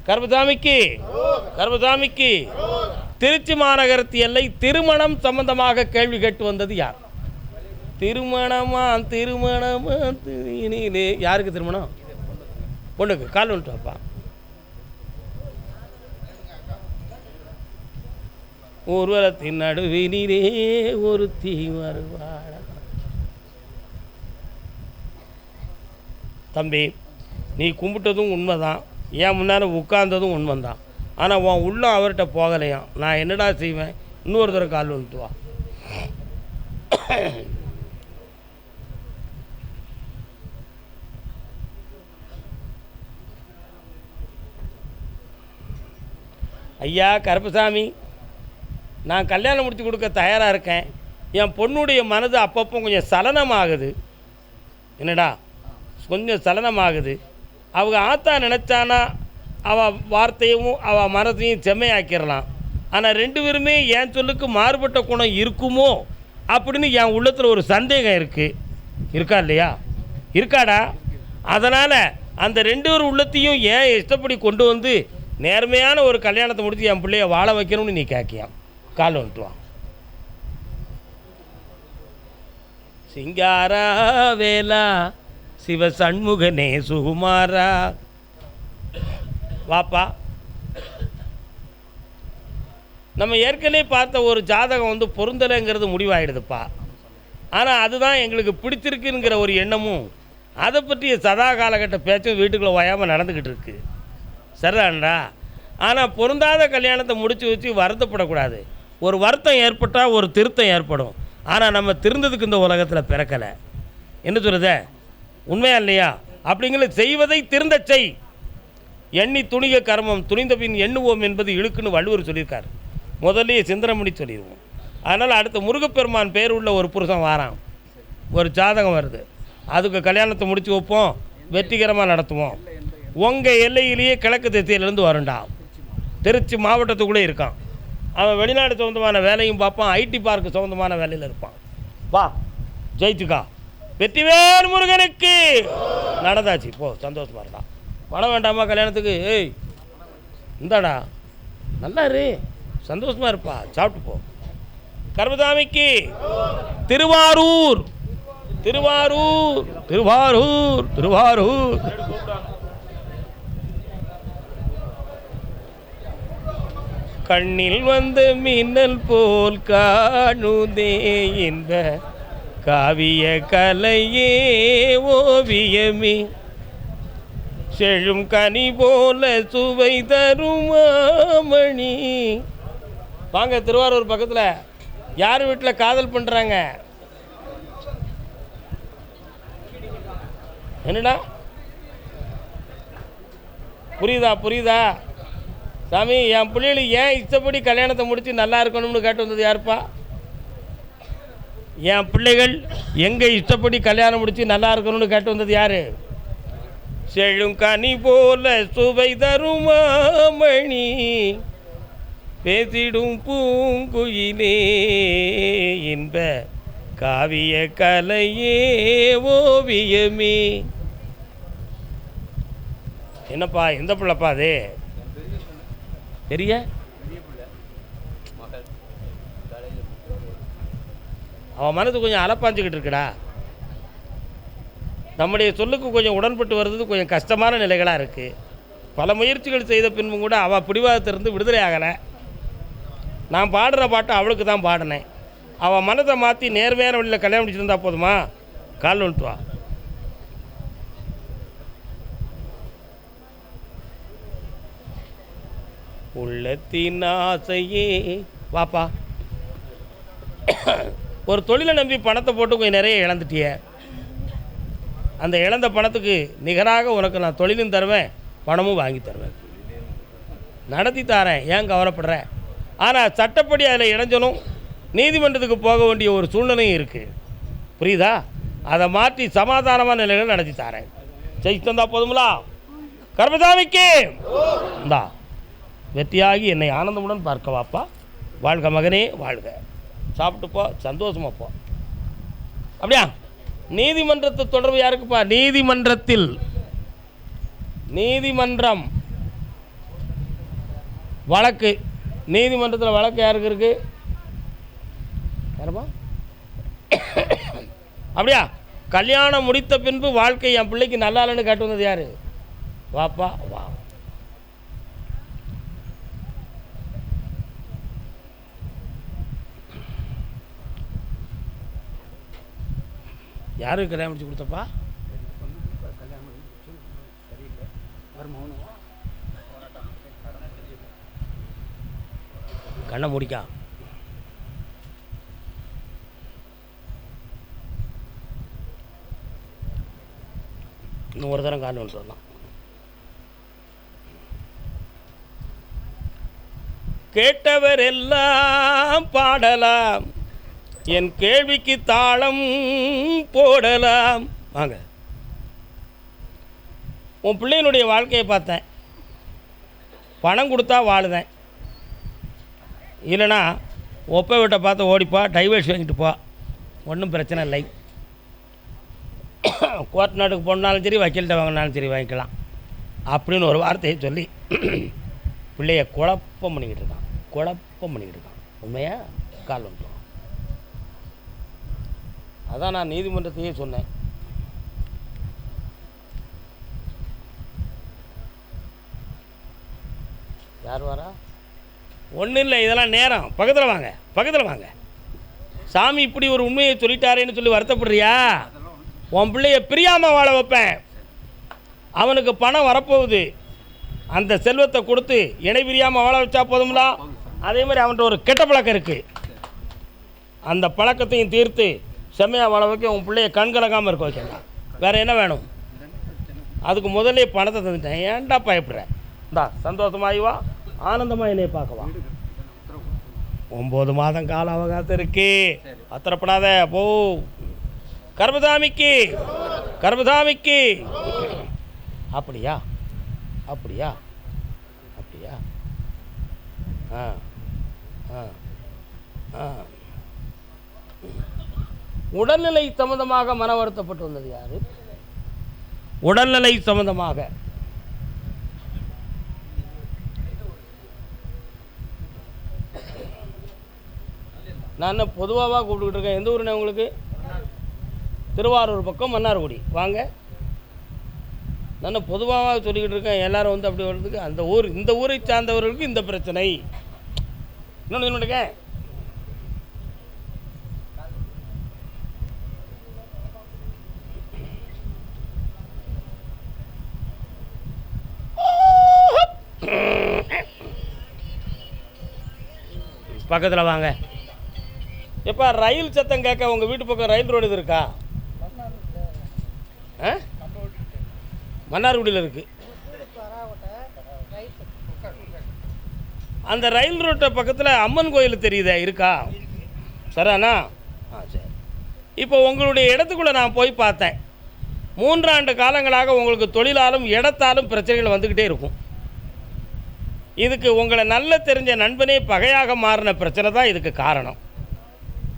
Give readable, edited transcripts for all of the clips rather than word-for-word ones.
கருப்பசாமிக்கு கருப்பசாமிக்கு. திருச்சி மாநகரத்து எல்லை திருமணம் சம்பந்தமாக கேள்வி கேட்டு வந்தது யார்? திருமணமா திருமணமா திருநீலே. யாருக்கு திருமணம்? பொண்ணுக்கு. கால் வந்துட்டு வாப்பா. ஊர்வலத்தின் நடுவினிலே ஒரு தீ வருவாட. தம்பி, நீ கும்பிட்டதும் உண்மைதான், ஏன் முன்னால் உட்கார்ந்ததும் உண்மைதான். ஆனால் உன் உள்ளம் அவர்கிட்ட போகலையாம். நான் என்னடா செய்வேன்? இன்னொரு தடவை கால் வந்துட்டு வா. ஐயா கருப்பசாமி, நான் கல்யாணம் முடித்து கொடுக்க தயாராக இருக்கேன். என் பொண்ணுடைய மனது அப்பப்போ கொஞ்சம் சலனமாகுது. என்னடா கொஞ்சம் சலனமாகுது. அவங்க ஆத்தா நினச்சானா அவள் வார்த்தையும் அவள் மனதையும் செம்மையாக்கிடலாம். ஆனால் ரெண்டு பேருமே என் சொல்லுக்கு மாறுபட்ட குணம் இருக்குமோ அப்படின்னு என் உள்ளத்தில் ஒரு சந்தேகம் இருக்குது. இருக்கா இல்லையா? இருக்காடா. அதனால் அந்த ரெண்டு பேர் உள்ளத்தையும் ஏன் இஷ்டப்படி கொண்டு வந்து நேர்மையான ஒரு கல்யாணத்தை முடித்து என் பிள்ளைய வாழ வைக்கணும்னு நீ கேட்கியான். கால் வந்துட்டுவான். சிங்காரா வேலா சிவ சண்முகனே சுகுமாரா வாப்பா. நம்ம ஏற்கனவே பார்த்த ஒரு ஜாதகம் வந்து பொருந்தலைங்கிறது முடிவாயிடுதுப்பா. ஆனால் அதுதான் எங்களுக்கு பிடிச்சிருக்குங்கிற ஒரு எண்ணமும் அதை பற்றிய சதா காலகட்ட பேச்சும் வீட்டுக்குள்ளே ஓயாமல் நடந்துக்கிட்டு இருக்கு. சரிதான்டா. ஆனால் பொருந்தாத கல்யாணத்தை முடித்து வச்சு வருத்தப்படக்கூடாது. ஒரு வருத்தம் ஏற்பட்டால் ஒரு திருத்தம் ஏற்படும். ஆனால் நம்ம திருந்ததுக்கு இந்த உலகத்தில் பிறக்கலை. என்ன சொல்லுத? உண்மையா இல்லையா? அப்படிங்கிற செய்வதை திருந்த செய். எண்ணி துணிக கர்மம் துணிந்த பின் எண்ணுவோம் என்பது இழுக்குன்னு வள்ளுவர் சொல்லியிருக்கார். முதல்லையே சிந்தனமணி சொல்லிடுவோம். அதனால் அடுத்த முருகப்பெருமான் பேர் உள்ள ஒரு புருஷன் வாரான். ஒரு ஜாதகம் வருது. அதுக்கு கல்யாணத்தை முடித்து வைப்போம், வெற்றிகரமாக நடத்துவோம். உங்கள் எல்லையிலேயே கிழக்கு திசையிலேருந்து வருண்டா. திருச்சி மாவட்டத்துக்குள்ளே இருக்கான். அவன் வெளிநாடு சம்மந்தமான வேலையும் பார்ப்பான், ஐடி பார்க்கு சம்மந்தமான வேலையில் இருப்பான். வா ஜெயிச்சுக்கா. வெற்றிவேல் முருகனுக்கு. நடந்தாச்சு. போ, சந்தோஷமா இருக்கா. பணம் வேண்டாமா கல்யாணத்துக்கு? ஏய் இந்தாடா, நல்லா இரு, சந்தோஷமா இருப்பா, சாப்பிட்டு போ. கருப்பசாமிக்கு. திருவாரூர் திருவாரூர் திருவாரூர் திருவாரூர். கண்ணில் வந்த மின்னல் போல் காணுதே இந்த காவிய கலையே ஓவியமே, செழும் கனி போல சுவை தருமாமணி. வாங்க, திருவாரூர் பக்கத்தில் யார் வீட்டில் காதல் பண்ணுறாங்க? என்னடா புரியுதா? புரியுதா சாமி? என் பிள்ளைகளுக்கு ஏன் இஷ்டப்படி கல்யாணத்தை முடித்து நல்லா இருக்கணும்னு கேட்டு வந்தது யாருப்பா? என் பிள்ளைகள் எங்கே இஷ்டப்படி கல்யாணம் முடித்து நல்லா இருக்கணும்னு கேட்டு வந்தது யார்? செழும் கனி போல சுவை தருமாமணி, பேசிடும் பூங்குயிலே இன்ப காவிய கலையே ஓவியமே. என்னப்பா, எந்த பிள்ளைப்பா அது? பெரிய அவன் மனது கொஞ்சம் அலப்பாஞ்சிக்கிட்டு இருக்குடா. நம்முடைய சொல்லுக்கு கொஞ்சம் உடன்பட்டு வர்றது கொஞ்சம் கஷ்டமான நிலைகளாக இருக்குது. பல முயற்சிகள் செய்த பின்பும் கூட அவள் பிடிவாதத்திலிருந்து விடுதலை ஆகலை. நான் பாடுற பாட்டை அவளுக்கு தான் பாடினேன். அவள் மனதை மாற்றி நேர்மையான வழியில் கல்யாணம் முடிச்சிருந்தா போதுமா? கால் வந்துட்டு வா. உள்ளத்தின் ஆசையே வாப்பா. ஒரு தொழிலை நம்பி பணத்தை போட்டு கொஞ்சம் நிறைய இழந்துட்டிய. அந்த இழந்த பணத்துக்கு நிகராக உனக்கு நான் தொழிலும் தருவேன், பணமும் வாங்கி தருவேன், நடத்தி தரேன். ஏன் கவலைப்படுற? ஆனால் சட்டப்படி அதில் இடைஞ்சலும் நீதிமன்றத்துக்கு போக வேண்டிய ஒரு சூழ்நிலையும் இருக்குது. புரியுதா? அதை மாற்றி சமாதானமான நிலைகள் நடத்தி தரேன். செய்து தந்தா போதுங்களா? கருப்பசாமிக்கு இந்தா வெற்றியாகி என்னை ஆனந்தமுடன் பார்க்க வாப்பா. வாழ்க மகனே வாழ்க. சாப்பிட்டு போ, சந்தோஷமா போ. அப்படியா? நீதிமன்றத்தை தொடர்பு யாருக்குப்பா? நீதிமன்றத்தில் நீதிமன்றம் வழக்கு நீதிமன்றத்தில் வழக்கு யாருக்கு இருக்குது? யாருமா? அப்படியா? கல்யாணம் முடித்த பின்பு வாழ்க்கை என் பிள்ளைக்கு நல்லா இல்லைன்னு கேட்டு வந்தது யார்? வாப்பா வா. யாருக்கு கல்யாணம் முடிச்சு கொடுத்தப்பா? கண்ணை முடிக்கா. இன்னும் ஒரு தரம் காரணம் சொல்லலாம். கேட்டவர் எல்லாம் பாடலாம், என் கேள்விக்கு தாளம் போடலாம். வாங்க, உன் பிள்ளையினுடைய வாழ்க்கையை பார்த்தேன். பணம் கொடுத்தா வாழுதேன், இல்லைனா ஒப்பை விட்ட பார்த்து ஓடிப்பா, டைவர்ஸ் வாங்கிட்டு போ, ஒன்றும் பிரச்சனை இல்லை. கோர்ட் நாட்டுக்கு போனாலும் சரி, வக்கீல்கிட்ட வாங்கினாலும் சரி வாங்கிக்கலாம் அப்படின்னு ஒரு வார்த்தையை சொல்லி பிள்ளைய குழப்பம் பண்ணிக்கிட்டு இருக்கான். உண்மையா? கால் வந்துடும். அதான் நான் நீதிமன்றத்தையே சொன்னேன். யார் வரா? ஒன்றும் இல்லை, இதெல்லாம் நேரம். பக்கத்தில் வாங்க. சாமி இப்படி ஒரு உண்மையை சொல்லிட்டாரேன்னு சொல்லி வருத்தப்படுறியா? உன் பிள்ளைய பிரியாமல் வாழ வைப்பேன். அவனுக்கு பணம் வரப்போகுது, அந்த செல்வத்தை கொடுத்து இணை பிரியாமல் வாழ வச்சா போதும்லா? அதே மாதிரி அவன்கிட்ட ஒரு கெட்ட பழக்கம் இருக்குது, அந்த பழக்கத்தையும் தீர்த்து செம்மையாக வாழ வைக்க உன் பிள்ளைய கண்கலங்காமல் இருக்க வைக்கலாம். வேறு என்ன வேணும்? அதுக்கு முதல்ல பணத்தை தந்துட்டேன், ஏன்டா பயப்படுற? இந்தா சந்தோஷமாகி வா, ஆனந்தமாக என்னை பார்க்கவா. 9 மாதம் கால அவகாசம் இருக்கு, அத்திரப்படாத போ. கர்மசாமிக்கு அப்படியா? உடல்நிலை சம்பந்தமாக மன வருத்தப்பட்டு வந்தது யாரு? உடல்நிலை சம்பந்தமாக நான் பொதுவாக கூப்பிட்டுக்கிட்டு இருக்கேன். எந்த ஊருண்ணே உங்களுக்கு? திருவாரூர் பக்கம் மன்னார்குடி. வாங்க, நான் பொதுவாக சொல்லிக்கிட்டு இருக்கேன். எல்லோரும் வந்து அப்படி வர்றதுக்கு அந்த ஊர், இந்த ஊரை சார்ந்தவர்களுக்கு இந்த பிரச்சனை. இன்னொன்று சொல்லிட்டுங்க, பக்கத்தில் வாங்க. எப்போ ரயில் சத்தம் கேட்க உங்கள் வீட்டு பக்கம் ரயில் ரோடு இது இருக்கா? மன்னார்குடியில் இருக்குது. அந்த ரயில் ரோட்டை பக்கத்தில் அம்மன் கோயில் தெரியுதே, இருக்கா? சரிண்ணா? சரி. இப்போ உங்களுடைய இடத்துக்குள்ளே நான் போய் பார்த்தேன். 3 ஆண்டு காலங்களாக உங்களுக்கு தொழிலாலும் இடத்தாலும் பிரச்சனைகள் வந்துக்கிட்டே இருக்கும். இதுக்கு உங்களை நல்ல தெரிஞ்ச நண்பனே பகையாக மாறின பிரச்சனை தான் இதுக்கு காரணம்.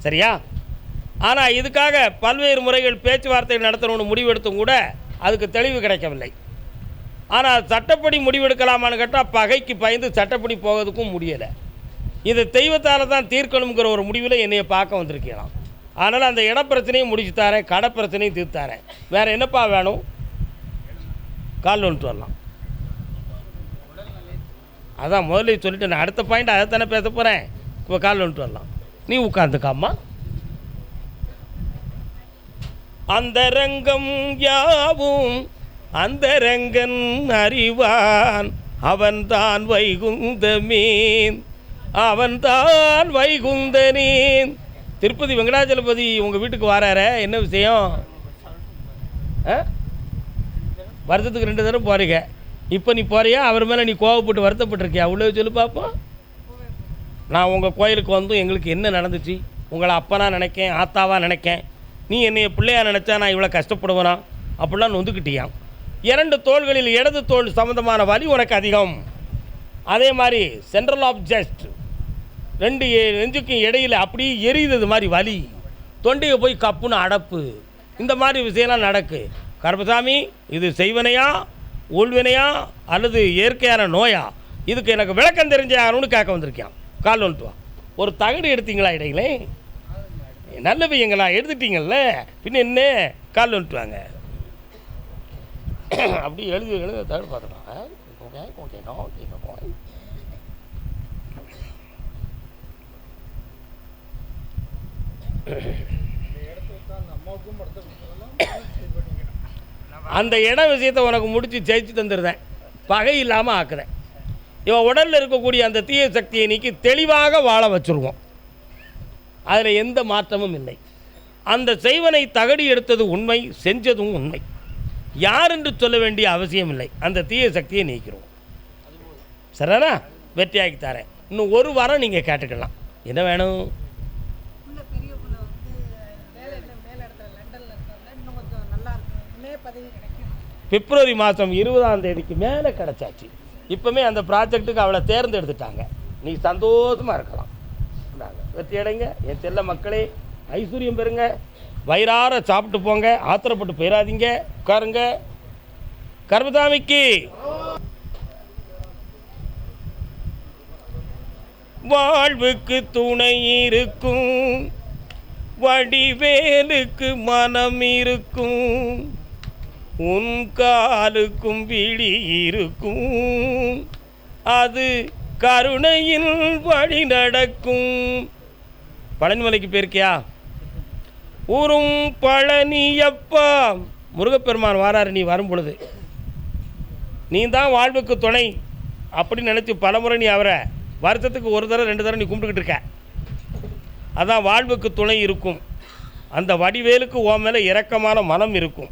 சரியா? ஆனால் இதுக்காக பல்வேறு முறைகள் பேச்சுவார்த்தைகள் நடத்தணும்னு முடிவெடுத்தும் கூட அதுக்கு தெளிவு கிடைக்கவில்லை. ஆனால் சட்டப்படி முடிவெடுக்கலாமான்னு கேட்டால் பகைக்கு பயந்து சட்டப்படி போகிறதுக்கும் முடியலை. இது தெய்வத்தால் தான் தீர்க்கணுங்கிற ஒரு முடிவில் என்னையை பார்க்க வந்திருக்கலாம். அதனால் அந்த இட பிரச்சனையும் முடிச்சு தரேன், கடை பிரச்சனையும் தீர்த்தாரேன். வேறு என்னப்பா வேணும்? கால் வந்துட்டு வரலாம். அதான் முதல்ல சொல்லிட்டு நான் அடுத்த பாயிண்ட் அதை தானே பேச போகிறேன். இப்போ கால் வந்துட்டு வரலாம். நீ உட்காந்துக்காம்மா. அந்த ரங்கம் யாவும் அந்த ரங்கன் அறிவான், அவன்தான் வைகுந்தமேன், அவன்தான் வைகுந்தனேன். திருப்பதி வெங்கடாச்சலபதி உங்கள் வீட்டுக்கு வரார, என்ன விஷயம்? வருஷத்துக்கு 2 தடவை போகிறீங்க. இப்போ நீ போறியா? அவர் மேலே நீ கோவப்பட்டு வருத்தப்பட்டிருக்கியா? அவ்வளோ சொல்லு பார்ப்போம். நான் உங்கள் கோயிலுக்கு வந்தும் எங்களுக்கு என்ன நடந்துச்சு? உங்களை அப்பனா நினைக்கேன், ஆத்தாவாக நினைக்கேன். நீ என்னைய பிள்ளையா நினச்சா நான் இவ்வளோ கஷ்டப்படுவேனா? அப்படிலாம் நொந்துக்கிட்டியான். 2 தோள்களில் இடது தோல் சம்மந்தமான வலி உனக்கு அதிகம். அதே மாதிரி சென்ட்ரல் ஆஃப் ஜஸ்ட் 2 நெஞ்சுக்கும் இடையில் அப்படியே எரியுது மாதிரி வலி. தொண்டையை போய் கப்புன்னு அடப்பு. இந்த மாதிரி விஷயம்லாம் நடக்கு. கருப்பசாமி, இது செய்வனையா, ஊழ்வினையா அல்லது இயற்கையான நோயா? இதுக்கு எனக்கு விளக்கம் தெரிஞ்ச யாருன்னு கேட்க வந்திருக்கான். கால் வந்துட்டு வா. ஒரு தகடு எடுத்தீங்களா இடையிலே? நல்ல பையங்களா எடுத்துட்டீங்கல்ல, பின்ன என்ன? கால் வந்துட்டு வாங்க. அப்படி எழுதி தகடு பார்த்துக்கலாம். அந்த இடம் விஷயத்தை உனக்கு முடித்து ஜெயிச்சு தந்துடுறேன், பகை இல்லாமல் ஆக்குறேன். இவன் உடலில் இருக்கக்கூடிய அந்த தீய சக்தியை நீக்கி தெளிவாக வாழ வச்சுருவோம். அதில் எந்த மாற்றமும் இல்லை. அந்த செய்வனை தகடி எடுத்தது உண்மை, செஞ்சதும் உண்மை. யார் என்று சொல்ல வேண்டிய அவசியம் இல்லை. அந்த தீய சக்தியை நீக்கிடுவோம். சரிண்ணா? வெற்றியாக்கி தரேன். இன்னும் ஒரு வாரம் நீங்கள் கேட்டுக்கலாம். என்ன வேணும்? பிப்ரவரி மாதம் 20ஆம் தேதிக்கு மேலே கிடச்சாச்சு. இப்போமே அந்த ப்ராஜெக்ட்டுக்கு அவளை தேர்ந்தெடுத்துட்டாங்க. நீ சந்தோஷமாக இருக்கலாம். வெற்றி அடைங்க என் செல்ல மக்களே. ஐஸ்வர்யம் பெறுங்க. வயிறார சாப்பிட்டு போங்க. ஆத்திரப்பட்டு போயிடாதீங்க. உட்காருங்க. கர்மசாமிக்கு வாழ்வுக்கு துணை இருக்கும், வடிவேலுக்கு மனம் இருக்கும், உன் காலுக்கும் விழி இருக்கும், அது கருணையில் வழி நடக்கும். பழனிமலைக்கு போயிருக்கியா? ஊரும் பழனியப்பா. முருகப்பெருமான் வாராரு. நீ வரும் பொழுது நீ தான் வாழ்வுக்கு துணை அப்படின்னு நினச்சி பலமுறை நீ அவரை வருஷத்துக்கு ஒரு தடவை 2 தடவை நீ கும்பிட்டுக்கிட்டு இருக்க. அதான் வாழ்வுக்கு துணை இருக்கும். அந்த வடிவேலுக்கு உன் மேலே இரக்கமான மனம் இருக்கும்.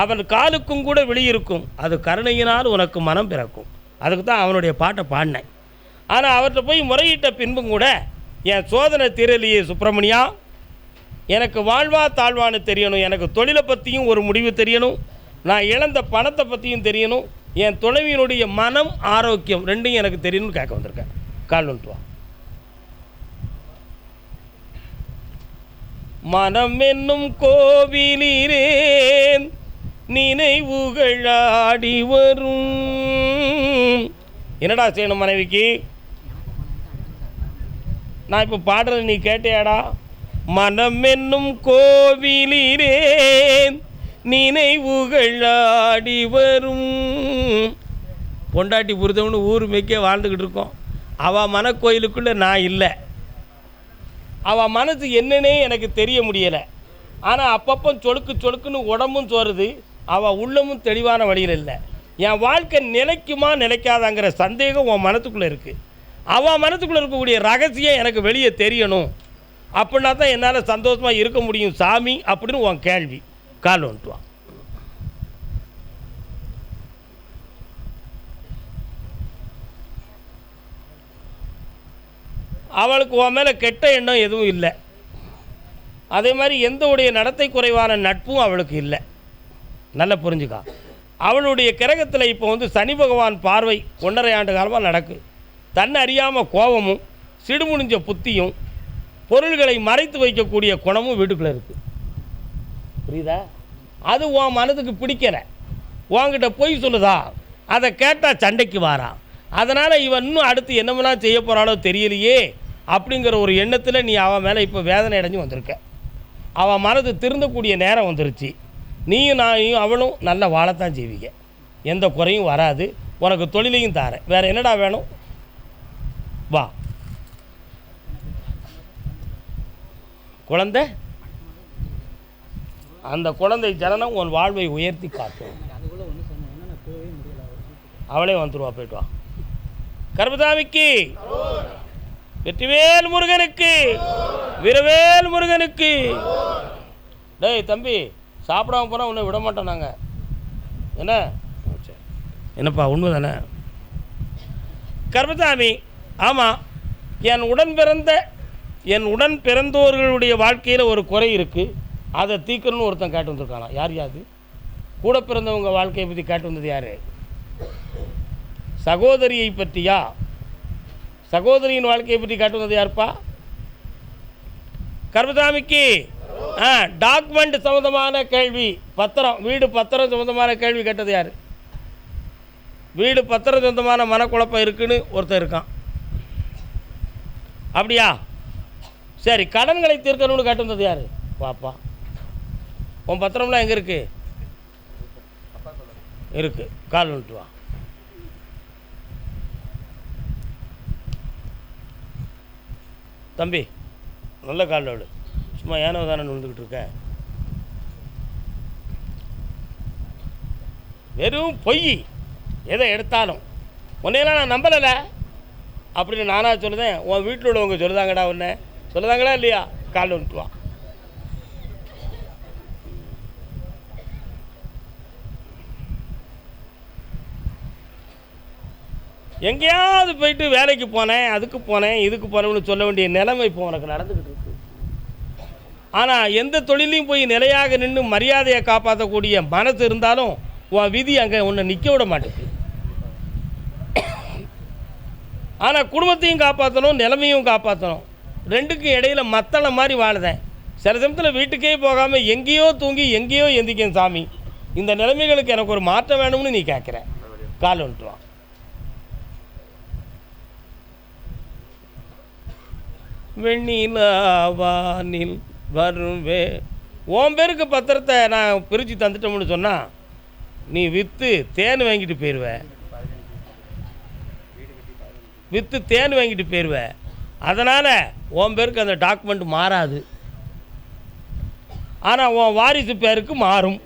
அவன் காலுக்கும் கூட விழி இருக்கும். அது கருணையினால் உனக்கு மனம் பிறக்கும். அதுக்கு தான் அவனுடைய பாட்டை பாடினேன். ஆனால் அவர்கிட்ட போய் முறையிட்ட பின்பும் கூட என் சோதனை தீரலியே சுப்பிரமணியா, எனக்கு வாழ்வா தாழ்வான்னு தெரியணும், எனக்கு தொழிலை பற்றியும் ஒரு முடிவு தெரியணும், நான் இழந்த பணத்தை பற்றியும் தெரியணும், என் துணைவியினுடைய மனம் ஆரோக்கியம் ரெண்டையும் எனக்கு தெரியணும்னு கேட்க வந்திருக்கேன். கால் வந்துட்டு வா. மனம் என்னும் கோவிலிரேன் நினைவுகள் ஆடி வரும். என்னடா செய்யணும் மனைவிக்கு? நான் இப்போ பாடுறது நீ கேட்டியாடா? மனம் என்னும் கோவிலிரேன் நினைவுகள் ஆடி வரும். பொண்டாட்டி புரிதவனு ஊர் மேய்க்க வாழ்ந்துக்கிட்டு இருக்கோம். அவள் மனக்கோயிலுக்குள்ளே நான் இல்லை. அவள் மனசு என்னன்னே எனக்கு தெரிய முடியலை. ஆனால் அப்பப்போ சொலுக்குன்னு உடம்பும் சோறுது, அவள் உள்ளமும் தெளிவான வழியில் இல்லை. என் வாழ்க்கை நிலைக்குமா நிலைக்காதாங்கிற சந்தேகம் உன் மனத்துக்குள்ளே இருக்குது. அவள் மனத்துக்குள்ளே இருக்கக்கூடிய ரகசியம் எனக்கு வெளியே தெரியணும். அப்படின்னா தான் என்னால் சந்தோஷமாக இருக்க முடியும் சாமி அப்படின்னு உன் கேள்வி. கால் வந்துட்டுவான். அவளுக்கு உன் மேலே கெட்ட எண்ணம் எதுவும் இல்லை. அதே மாதிரி எந்த உடைய நடத்தை குறைவான நட்பும் அவளுக்கு இல்லை. நல்லா புரிஞ்சுக்கா. அவளுடைய கிரகத்தில் இப்போ வந்து சனி பகவான் பார்வை 1.5 ஆண்டு காலமாக நடக்கு. தன்னை அறியாமல் கோபமும் சிடுமுடிஞ்ச புத்தியும் பொருள்களை மறைத்து வைக்கக்கூடிய குணமும் வீட்டுக்குள்ளே இருக்குது. புரியுதா? அது உன் மனதுக்கு பிடிக்கலை. உன்கிட்ட பொய் சொல்லுதா, அதை கேட்டால் சண்டைக்கு வாரா. அதனால் இவன் இன்னும் அடுத்து என்னமெல்லாம் செய்ய போகிறாளோ தெரியலையே அப்படிங்கிற ஒரு எண்ணத்தில் நீ அவன் மேலே இப்போ வேதனை அடைஞ்சு வந்திருக்க. அவன் மனது திருந்தக்கூடிய நேரம் வந்துருச்சு. நீயும் நானும் அவளும் நல்ல வாழத்தான் செய்வீங்க. எந்த குறையும் வராது. உனக்கு தொழிலையும் தாரேன். வேறு என்னடா வேணும்? வா. குழந்தை, அந்த குழந்தை ஜனனம் உன் வாழ்வை உயர்த்தி காட்டும். அவளே வந்துடுவா. போய்ட்டு வா. கர்மசாமிக்கு, வெற்றிவேல் முருகனுக்கு, வீரவேல் முருகனுக்கு. டேய் தம்பி, சாப்பிடாம போனால் உன்னை விட மாட்டோம் நாங்கள். என்ன என்னப்பா உண்மை தானே? கர்மசாமி, ஆமாம், என் உடன் பிறந்தோர்களுடைய வாழ்க்கையில் ஒரு குறை இருக்குது. அதை தீக்கணும்னு ஒருத்தன் கேட்டு வந்திருக்கானா? யார் யாது? கூட பிறந்தவங்க வாழ்க்கையை பற்றி கேட்டு வந்தது யார்? சகோதரியை பற்றியா? சகோதரியின் வாழ்க்கையை பற்றி கேட்டு வந்தது யாருப்பா? கர்மசாமிக்கு டாக்குமெண்ட் சம்மந்தமான கேள்வி, பத்திரம், வீடு பத்திரம் சம்மந்தமான கேள்வி கேட்டது யார்? வீடு பத்திர சொந்தமான மனக்குழப்பம் இருக்குன்னு ஒருத்தர் இருக்கான். அப்படியா? சரி, கடன்களை தீர்க்கணும்னு கேட்டு வந்தது யார்? பாப்பா. உன் பத்திரம்லாம் எங்கே இருக்குது? இருக்குது. கால் வந்துட்டு வா. தம்பி, நல்ல கால் விடு. சும்மா ஏனோ தானே விழுந்துக்கிட்டு இருக்க. வெறும் பொய் எதை எடுத்தாலும். உன்னையெல்லாம் நான் நம்பலை அப்படின்னு நானாக சொல்லுதேன். உன் வீட்டில் உள்ளவங்க சொல்லுதாங்கடா, உன்னை சொல்லுதாங்களா இல்லையா? கால் வந்துட்டு வா. எங்கேயாவது போயிட்டு வேலைக்கு போனேன், அதுக்கு போனேன், இதுக்கு போனேன்னு சொல்ல வேண்டிய நிலைமை இப்போ உனக்கு நடந்துக்கிட்டு இருக்கு. ஆனால் எந்த தொழிலையும் போய் நிலையாக நின்று மரியாதையை காப்பாற்றக்கூடிய மனசு இருந்தாலும் உன் விதி அங்கே உன்னை நிற்க விட மாட்டேங்குது. ஆனால் குடும்பத்தையும் காப்பாற்றணும், நிலைமையும் காப்பாற்றணும். ரெண்டுக்கும் இடையில் மத்தள மாதிரி வாழுதேன். சில சமயத்தில் வீட்டுக்கே போகாமல் எங்கேயோ தூங்கி எங்கேயோ எந்திக்கேன் சாமி. இந்த நிலைமைகளுக்கு எனக்கு ஒரு மாற்றம் வேணும்னு நீ கேட்குற. கால் வந்துட்டுவான். வெண்ணிலாவானில் வருவே. உன் பேருக்கு பத்திரத்தை நான் பிரித்து தந்துட்டோம்னு சொன்னால் நீ விற்று தேன் வாங்கிட்டு போயிடுவ. விற்று தேன் வாங்கிட்டு போயிடுவ. அதனால் உன் பேருக்கு அந்த டாக்குமெண்ட் மாறாது. ஆனால் உன் வாரிசு பேருக்கு மாறும்.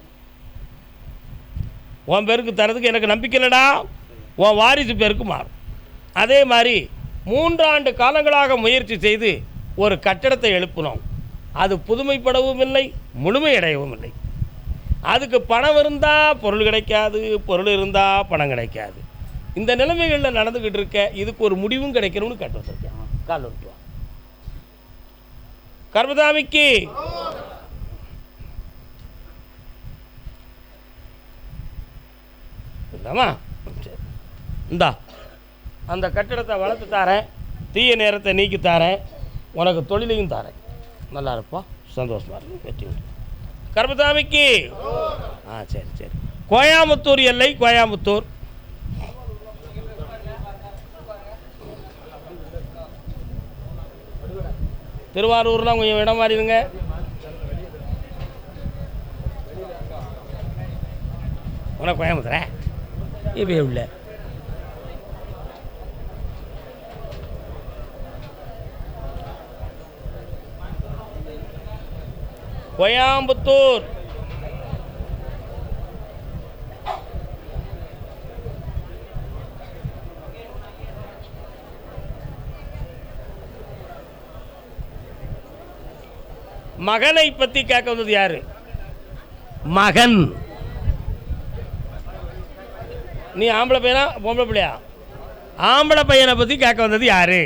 உன் பேருக்கு தரதுக்கு எனக்கு நம்பிக்கை இல்லைடா. உன் வாரிசு பேருக்கு மாறும். அதே மாதிரி 3 ஆண்டு காலங்களாக முயற்சி செய்து ஒரு கட்டடத்தை எழுப்பினோம். அது புதுமைப்படவும் இல்லை, முழுமையடையவும் இல்லை. அதுக்கு பணம் இருந்தால் பொருள் கிடைக்காது, பொருள் இருந்தால் பணம் கிடைக்காது. இந்த நிலைமைகளில் நடந்துக்கிட்டு இருக்க. இதுக்கு ஒரு முடிவும் கிடைக்கணும்னு கேட்டு வந்திருக்கேன். கால் விட்டுவான். கர்மதாமிக்கு இந்தாமா, இந்தா அந்த கட்டிடத்தை வளர்த்து தாரேன், தீய நேரத்தை நீக்கி தாரேன், உனக்கு தொழிலையும் தாரேன். நல்லா இருப்பா, சந்தோஷமாக இருக்கும். வெற்றி கர்மதாமிக்கு. சரி சரி. கோயம்புத்தூர் எல்லை, கோயம்புத்தூர். திருவாரூர்லாம் கொஞ்சம் இடம் மாறிடுங்க. உனக்கு கோயம்புத்தூரா? இப்போ உள்ள கோயம்புத்தூர். மகனை பற்றி கேட்க வந்தது யாரு? மகன். நீ ஆம்பளை பையனா பொம்பளை பிள்ளையா? ஆம்பளை பையனை பற்றி கேட்க வந்தது யாரு?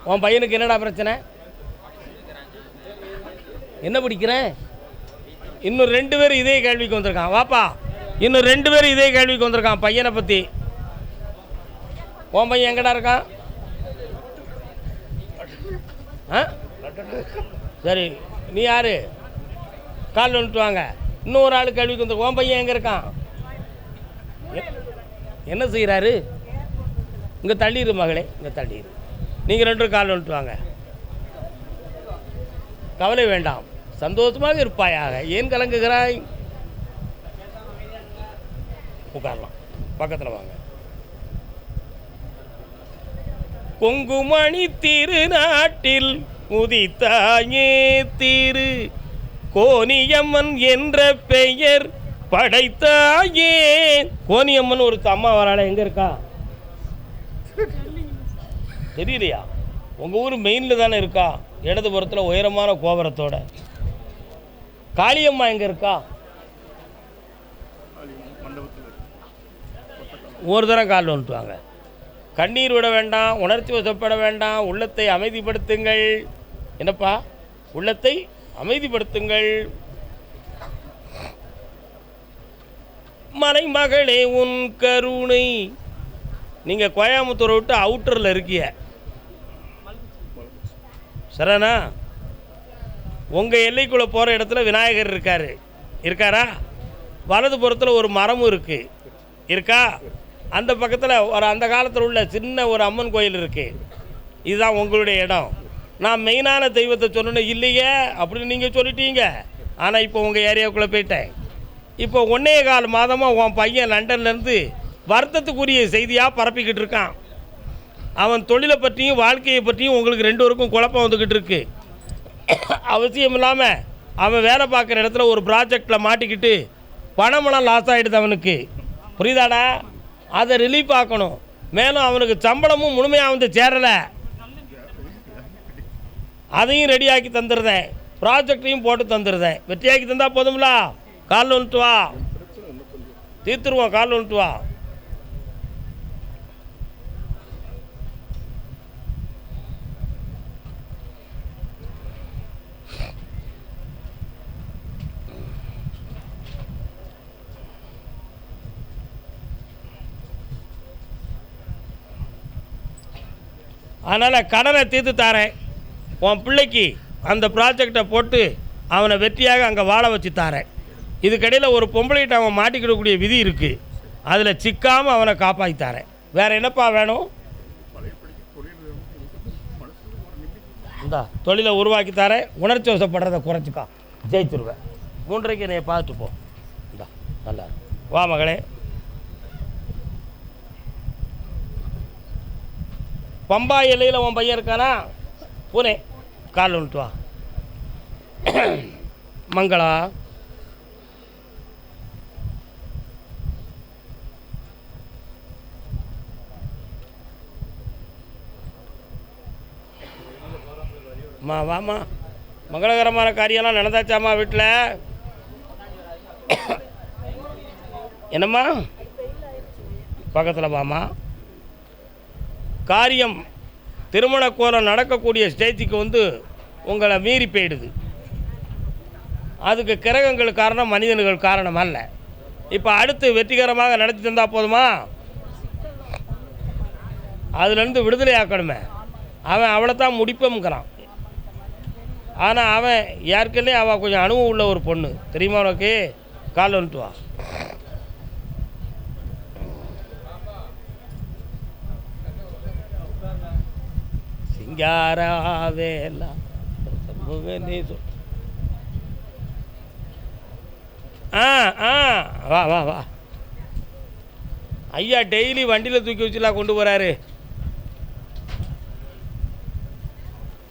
உன் பையனுக்கு என்னடா பிரச்சனை? என்ன படிக்கிறேன்? இன்னும் 2 பேர் இதே கேள்விக்கு வந்திருக்கான். வாப்பா, இன்னும் 2 பேர் இதே கேள்விக்கு வந்திருக்கான் பையனை பற்றி. உன் பையன் எங்கடா இருக்கான்? சரி, நீ யாரு? கால் வந்துட்டு வாங்க. இன்னும் ஒரு ஆள் கேள்விக்கு வந்து, உன் பையன் எங்கே இருக்கான்? என்ன செய்கிறாரு? இங்கே தள்ளிடு மகளே, இங்கே தள்ளிடு. நீங்கள் 2 பேரும் கால் வந்துட்டு வாங்க. கவலை வேண்டாம், சந்தோஷமாக இருப்பாயாக. ஏன் கலங்குகிறாய்? உட்காரலாம், பக்கத்தில் வாங்க. கொங்குமணி திருநாட்டில் உதித்தாயே திரு கோனியம்மன் என்ற பெயர் படைத்தாயே. கோனியம்மன் ஒரு அம்மா வராள, எங்கே இருக்கா தெரியலையா? உங்கள் ஊர் மெயினில் தானே இருக்கா, இடதுபுறத்தில் உயரமான கோபுரத்தோட. காளியம்மா எங்கே இருக்கா? ஒரு தரம் கால் வந்துட்டு வாங்க. கண்ணீர் விட வேண்டாம், உணர்ச்சி வசப்பட வேண்டாம், உள்ளத்தை அமைதிப்படுத்துங்கள். என்னப்பா? உள்ளத்தை அமைதிப்படுத்துங்கள். மலைமகளே உன் கருணை. நீங்கள் கோயம்புத்தூரை விட்டு அவுட்டரில் இருக்கிய சரிண்ணா? உங்கள் எல்லைக்குள்ளே போகிற இடத்துல விநாயகர் இருக்காரா? வலதுபுறத்தில் ஒரு மரமும் இருக்கா? அந்த பக்கத்தில் ஒரு அந்த காலத்தில் உள்ள சின்ன ஒரு அம்மன் கோயில் இருக்குது. இதுதான் உங்களுடைய இடம். நான் மெயினான தெய்வத்தை சொல்லணும் இல்லையே அப்படின்னு நீங்கள் சொல்லிட்டீங்க. ஆனால் இப்போ உங்கள் ஏரியாவுக்குள்ளே போயிட்டேன். இப்போ 1.25 மாதமாக உன் பையன் லண்டன்லேருந்து வருத்தத்துக்குரிய செய்தியாக பரப்பிக்கிட்டு இருக்கான். அவன் தொழிலை பற்றியும் வாழ்க்கையை பற்றியும் உங்களுக்கு 2 பேருக்கும் குழப்பம் வந்துக்கிட்டு இருக்கு. அவசியம் இல்லாமல் அவன் வேலை பார்க்குற இடத்துல ஒரு ப்ராஜெக்டில் மாட்டிக்கிட்டு பணமெல்லாம் லாஸ் ஆகிடுது அவனுக்கு. புரியுதாடா? அதை ரிலீஃப் ஆக்கணும். மேலும் அவனுக்கு சம்பளமும் முழுமையாக வந்து சேரலை. அதையும் ரெடியாக்கி தந்துடுறேன். ப்ராஜெக்டையும் போட்டு தந்துடுறேன். வெற்றியாக்கி தந்தால் போதும்ல. கால் வந்துட்டு வா, தீர்த்துருவோம். கால் வந்துட்டு வா. அதனால் கடனை தீர்த்து தாரேன். உன் பிள்ளைக்கு அந்த ப்ராஜெக்டை போட்டு அவனை வெற்றியாக அங்கே வாழ வச்சு தாரேன். இதுக்கடையில் ஒரு பொம்பளைகிட்ட அவன் மாட்டிக்கிடக்கூடிய விதி இருக்குது. அதில் சிக்காமல் அவனை காப்பாற்றி தாரேன். வேறு என்னப்பா வேணும்? இந்தா தொழிலை உருவாக்கி தாரேன். உணர்ச்சி வசப்படுறதை குறைச்சிக்கா, ஜெயிச்சிருவேன். 3:30 என்னைய பார்த்துட்டு போ. இந்தா நல்லா வா மகளே. பம்பா எல்லையில் உன் பையன் இருக்கானா? பூனே. கால் வந்துட்டு வா. மங்களா, அம்மா வாம்மா. மங்களகரமான காரியம்லாம் நடந்தாச்சாம்மா வீட்டில்? என்னம்மா? பக்கத்தில் வாம்மா. காரியம் திருமண கோலம் நடக்கக்கூடிய ஸ்டேஜுக்கு வந்து உங்களை மீறி போயிடுது. அதுக்கு கிரகங்கள் காரணம், மனிதர்கள் காரணம் அல்ல. இப்போ அடுத்து வெற்றிகரமாக நடத்தி தந்தால் போதுமா? அதுலேருந்து விடுதலை ஆக்கணுமே. அவன் அவளை தான் முடிப்போம்ங்கிறான். ஆனால் அவன் ஏற்கனவே அவள் கொஞ்சம் அனுபவம் உள்ள ஒரு பொண்ணு. தெரியுமா உனக்கு? கால் வந்துட்டு வா. சிங்காராவேலா வா வா வா. ஐயா டெய்லி வண்டியில் தூக்கி வச்சுலாம் கொண்டு போகிறாரு.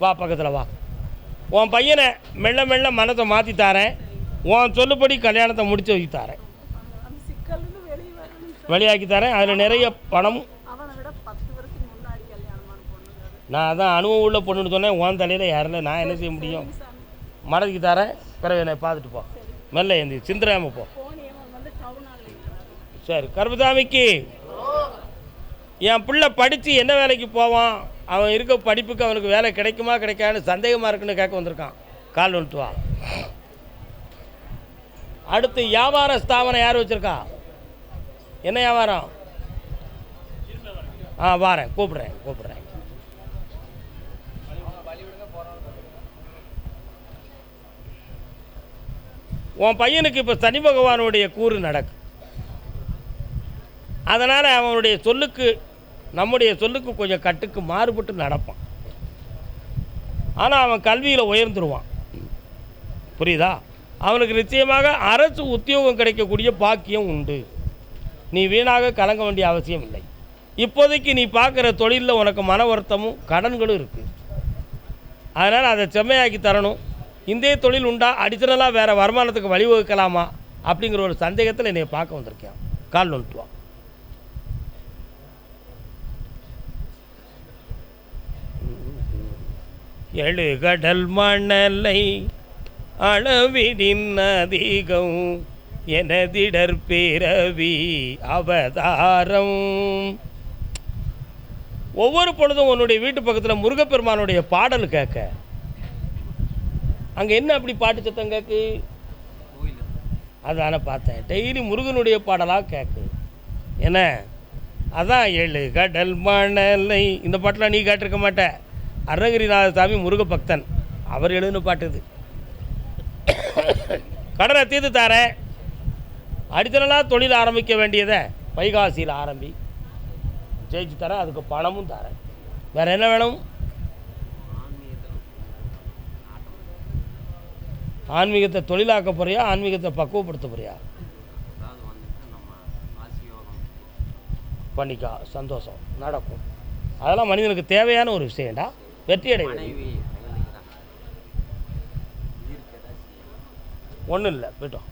வா பக்கத்தில் வா. உன் பையனை மெல்ல மெல்ல மனத்தை மாற்றி தாரேன். உன் சொல்லுபடி கல்யாணத்தை முடிச்சு வச்சு தாரேன். வெளியாக்கி தரேன். அதில் நிறைய பணம். நான் அதான் அனுபவம் உள்ள பொண்ணுன்னு சொன்னேன். உன் தலையில் யாரில் நான் என்ன செய்ய முடியும்? மடக்கி தரேன். பிறகு என்னை பார்த்துட்டு போ. மெல்ல ஏந்தி சிந்திராமல் போ. சரி. கருப்பசாமிக்கு என் பிள்ளை படித்து என்ன வேலைக்கு போவான்? அவன் இருக்க படிப்புக்கு அவனுக்கு வேலை கிடைக்குமா கிடைக்கான்னு சந்தேகமாக இருக்குன்னு கேட்க வந்திருக்கான். கால் வந்துட்டு வா. அடுத்து வியாபார ஸ்தாபனம் யார் வச்சுருக்கா? என்ன வியாபாரம்? வாரேன், கூப்பிட்றேன். உன் பையனுக்கு இப்போ சனி பகவானுடைய கூறு நடக்கு. அதனால் அவனுடைய சொல்லுக்கு, நம்முடைய சொல்லுக்கு கொஞ்சம் கட்டுக்கு மாறுபட்டு நடப்பான். ஆனால் அவன் கல்வியில் உயர்ந்துருவான். புரியுதா? அவனுக்கு நிச்சயமாக அரசு உத்தியோகம் கிடைக்கக்கூடிய பாக்கியம் உண்டு. நீ வீணாக கலங்க வேண்டிய அவசியம் இல்லை. இப்போதைக்கு நீ பார்க்குற தொழிலில் உனக்கு மன வருத்தமும் கடன்களும் இருக்குது. அதனால் அதை செம்மையாக்கி தரணும். இந்த தொழில் உண்டா, அடிஷனலாக வேறு வருமானத்துக்கு வழிவகுக்கலாமா அப்படிங்கிற ஒரு சந்தேகத்தில் என்னை பார்க்க வந்திருக்கேன். கால் வந்துட்டு வா. எழுகடல் மணலை அளவிடின் அதிகம் எனதிடர் பிறவி அவதாரம். ஒவ்வொரு பொழுதும் உன்னுடைய வீட்டு பக்கத்தில் முருகப்பெருமானுடைய பாடல் கேட்க. அங்கே என்ன அப்படி பாட்டு சத்தம் கேட்கு? அதான பார்த்தேன். டெய்லி முருகனுடைய பாடலாக கேட்கு. என்ன அதான் எழு கடல் மணலை. இந்த பாட்டெலாம் நீ கேட்டிருக்க மாட்ட. அருணகிரிநாத சாமி முருக பக்தன், அவர் எழுதுன பாட்டு இது. கடனை தீர்த்து தாரேன். அடித்தனலாக தொழில் ஆரம்பிக்க வேண்டியதை வைகாசியில் ஆரம்பி. ஜெயிச்சு தரேன், அதுக்கு பணமும் தரேன். வேறு என்ன வேணும்? ஆன்மீகத்தை தொழிலாக்க போறியா, ஆன்மீகத்தை பக்குவப்படுத்த போறியா? பண்ணிக்கா, சந்தோஷம், நடக்கும். அதெல்லாம் மனிதனுக்கு தேவையான ஒரு விஷயம்டா. வெற்றி அடைவது ஒன்றும் இல்லை. போய்ட்டோம்.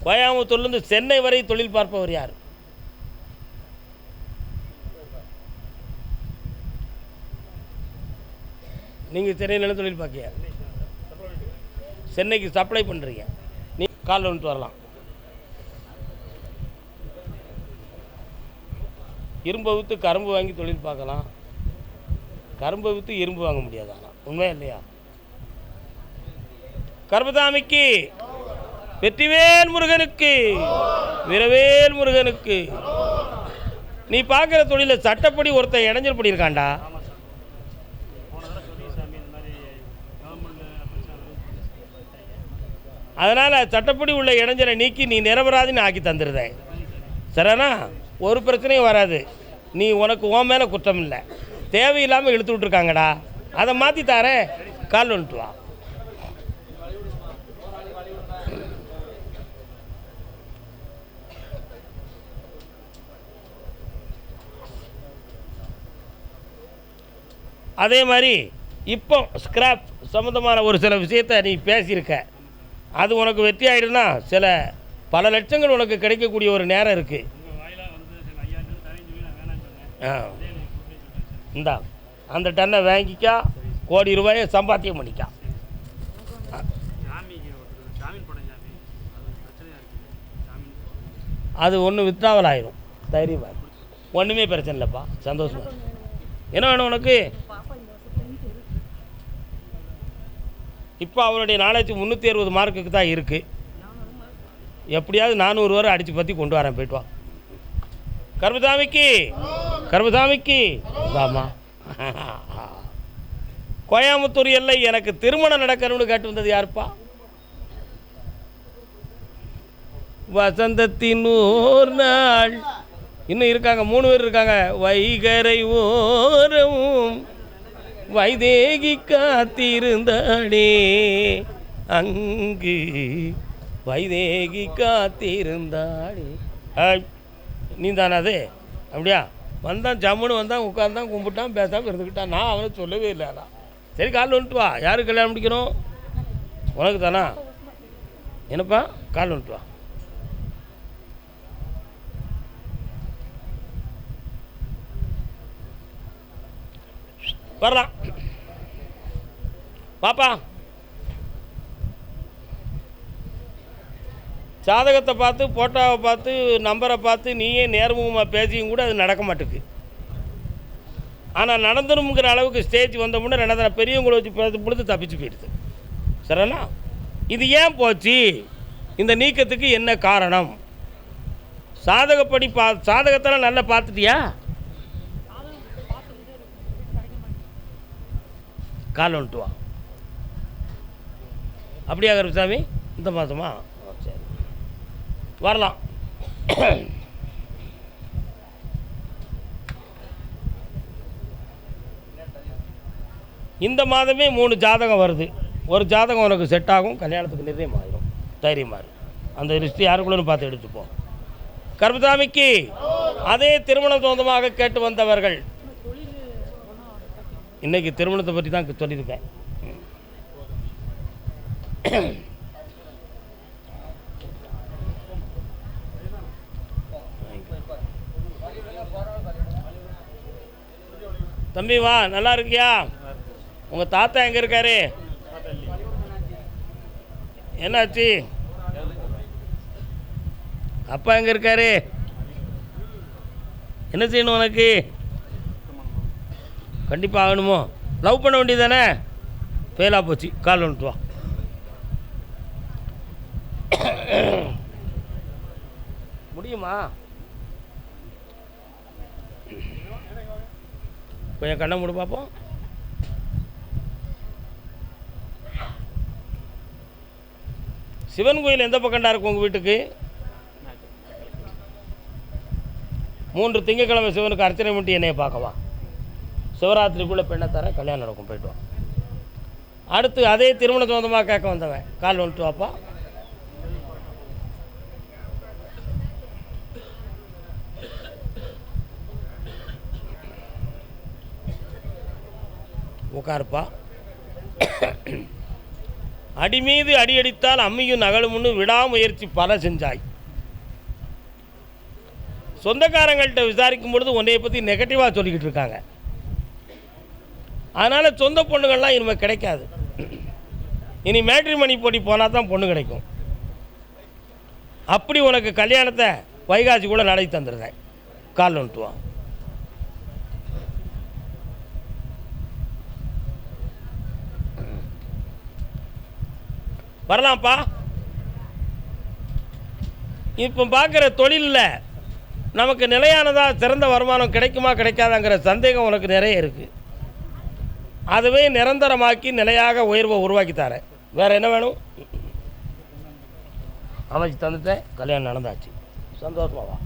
கோயம்புத்தூர்லேருந்து சென்னை வரை தொழில் பார்ப்பவர் யார்? நீங்கள் சென்னையில் தொழில் பார்க்கியா? சென்னைக்கு சப்ளை பண்ணுறீங்க. நீ காலில் வந்துட்டு வரலாம். இரும்பை விற்று கரும்பு வாங்கி தொழில் பார்க்கலாம். கரும்பை விற்று இரும்பு வாங்க முடியாது. ஆனால் உண்மையா இல்லையா? கர்மசாமிக்கு, வெற்றிவேல் முருகனுக்கு, வீரவேல் முருகனுக்கு. நீ பார்க்குற தொழில சட்டப்படி ஒருத்தன் இடைஞ்சல் பண்ணியிருக்காண்டா. அதனால் சட்டப்படி உள்ள இடைஞ்சலை நீக்கி நீ நிரபராதின்னு ஆக்கி தந்துடுதேன். சரிண்ணா? ஒரு பிரச்சனையும் வராது. நீ உனக்கு உன் மேலே குற்றம் இல்லை. தேவையில்லாமல் இழுத்து விட்ருக்காங்கடா. அதை மாற்றி தாரேன். கால் வந்துட்டு வா. அதே மாதிரி இப்போ ஸ்கிராப் சம்மந்தமான ஒரு சில விஷயத்தை நீ பேசியிருக்க. அது உனக்கு வெற்றி ஆகிடுனா சில பல லட்சங்கள் உனக்கு கிடைக்கக்கூடிய ஒரு நேரம் இருக்குது. இந்தா அந்த டன்னை வாங்கிக்கா, கோடி ரூபாயை சம்பாத்தியம் பண்ணிக்கா. அது ஒன்று வித்ராவல் ஆயிரும். தைரியமாக ஒன்றுமே பிரச்சனை இல்லைப்பா. சந்தோஷமா. என்ன வேணும் உனக்கு? இப்போ அவருடைய நாலேஜ் 360 மார்க்குக்கு தான் இருக்குது. எப்படியாவது 400 வரை அடித்து பற்றி கொண்டு வரேன். போய்ட்டு வா. கர்மசாமிக்கு, கர்மசாமிக்கு வாமா. கோயம்புத்தூர் எல்லை எனக்கு திருமணம் நடக்கணும்னு கேட்டு வந்தது யாருப்பா? வசந்தத்தின் ஓர் நாள். இன்னும் இருக்காங்க, 3 பேர் இருக்காங்க. வைகரை ஓரமும் வைதேகி காத்திருந்தாடே, அங்கு வைதேகி காத்திருந்தாடே. நீ தானே அது? அப்படியா? வந்தான், ஜம்முன்னு வந்தான், உட்காந்தான், கும்பிட்டான், பேசாமல் இருந்துக்கிட்டான். நான் அவனை சொல்லவே இல்லை. அதான் சரி, காலில் வந்துட்டு வா. யாருக்கு கல்யாணம் முடிக்கணும்? உனக்கு தானா? என்னப்பா? காலில் வந்துட்டு வா. வரலாம் பாப்பா. ஜாதகத்தை பார்த்து, ஃபோட்டோவை பார்த்து, நம்பரை பார்த்து நீயே நேர்முகமாக பேசியும் கூட அது நடக்க மாட்டேங்குது. ஆனால் நடந்துருங்கிற அளவுக்கு ஸ்டேஜ் வந்தோம்னா ரெண்டாவது பெரியவங்களை வச்சு பேசும் பொழுது தப்பிச்சு போயிடுது. சரிண்ணா? இது ஏன் போச்சு? இந்த நீக்கத்துக்கு என்ன காரணம்? சாதகப்படி சாதகத்தெல்லாம் நல்லா பார்த்துட்டியா? கால் வந்துட்டு வா. அப்படியா கருப்பசாமி? இந்த மாதமா? சரி, வரலாம். இந்த மாதமே 3 ஜாதகம் வருது. ஒரு ஜாதகம் உனக்கு செட் ஆகும், கல்யாணத்துக்கு நிர்ணயம் ஆகிடும். தைரியமாக இரு. அந்த லிஸ்ட்டு யாருக்குள்ளன்னு பார்த்து எடுத்துப்போம். கருப்பசாமிக்கு அதே திருமணம் சொந்தமாக கேட்டு வந்தவர்கள். இன்றைக்கி திருமணத்தை பற்றி தான் சொல்லியிருக்கேன். தம்பி வா, நல்லா இருக்கியா? உங்கள் தாத்தா எங்கே இருக்காரு? என்னாச்சு? அப்பா எங்கே இருக்காரு? என்ன செய்யணும் உனக்கு? கண்டிப்பாக ஆகணுமோ? லவ் பண்ண வேண்டியது தானே? ஃபெயிலாக போச்சு. கால் வந்துட்டு வா. முடியுமா? கொஞ்சம் கண்ணை மூடு பார்ப்போம். சிவன் கோயில் எந்த பக்கம்டா இருக்கும் உங்கள் வீட்டுக்கு? 3 திங்கக்கிழமை சிவனுக்கு அர்ச்சனை பண்ணிட்டு என்னையை பார்க்கவா. சிவராத்திரிக்குள்ளே பெண்ணை தரேன், கல்யாணம் நடக்கும், போய்ட்டு வா. அடுத்து அதே திருமண சொந்தமாக கேட்க வந்தவன், கால் வந்துட்டு வாப்பா. உட்காருப்பா. அடி மீது அடியடித்தால் அம்மியும் நகலும்னு விடாமுயற்சி பல செஞ்சாய். சொந்தக்காரங்கள்ட்ட விசாரிக்கும் பொழுது உன்னைய பற்றி நெகட்டிவாக சொல்லிக்கிட்டு இருக்காங்க. அதனால் சொந்த பொண்ணுகள்லாம் இனிமேல் கிடைக்காது. இனி மேட்ரிமணி போட்டி போனால் தான் பொண்ணு கிடைக்கும். அப்படி உனக்கு கல்யாணத்தை வைகாசி கூட நடத்தி தந்துடுறேன். கால் வந்துட்டுவான். வரலாம்ப்பா. இப்போ பார்க்குற தொழிலில் நமக்கு நிலையானதாக சிறந்த வருமானம் கிடைக்குமா கிடைக்காதாங்கிற சந்தேகம் உனக்கு நிறைய இருக்குது. அதுவே நிரந்தரமாக்கி நிலையாக உயர்வை உருவாக்கித்தாரேன். வேறு என்ன வேணும்? அமைச்சு தந்துட்டேன், கல்யாணம் நடந்தாச்சு, சந்தோஷமாவா.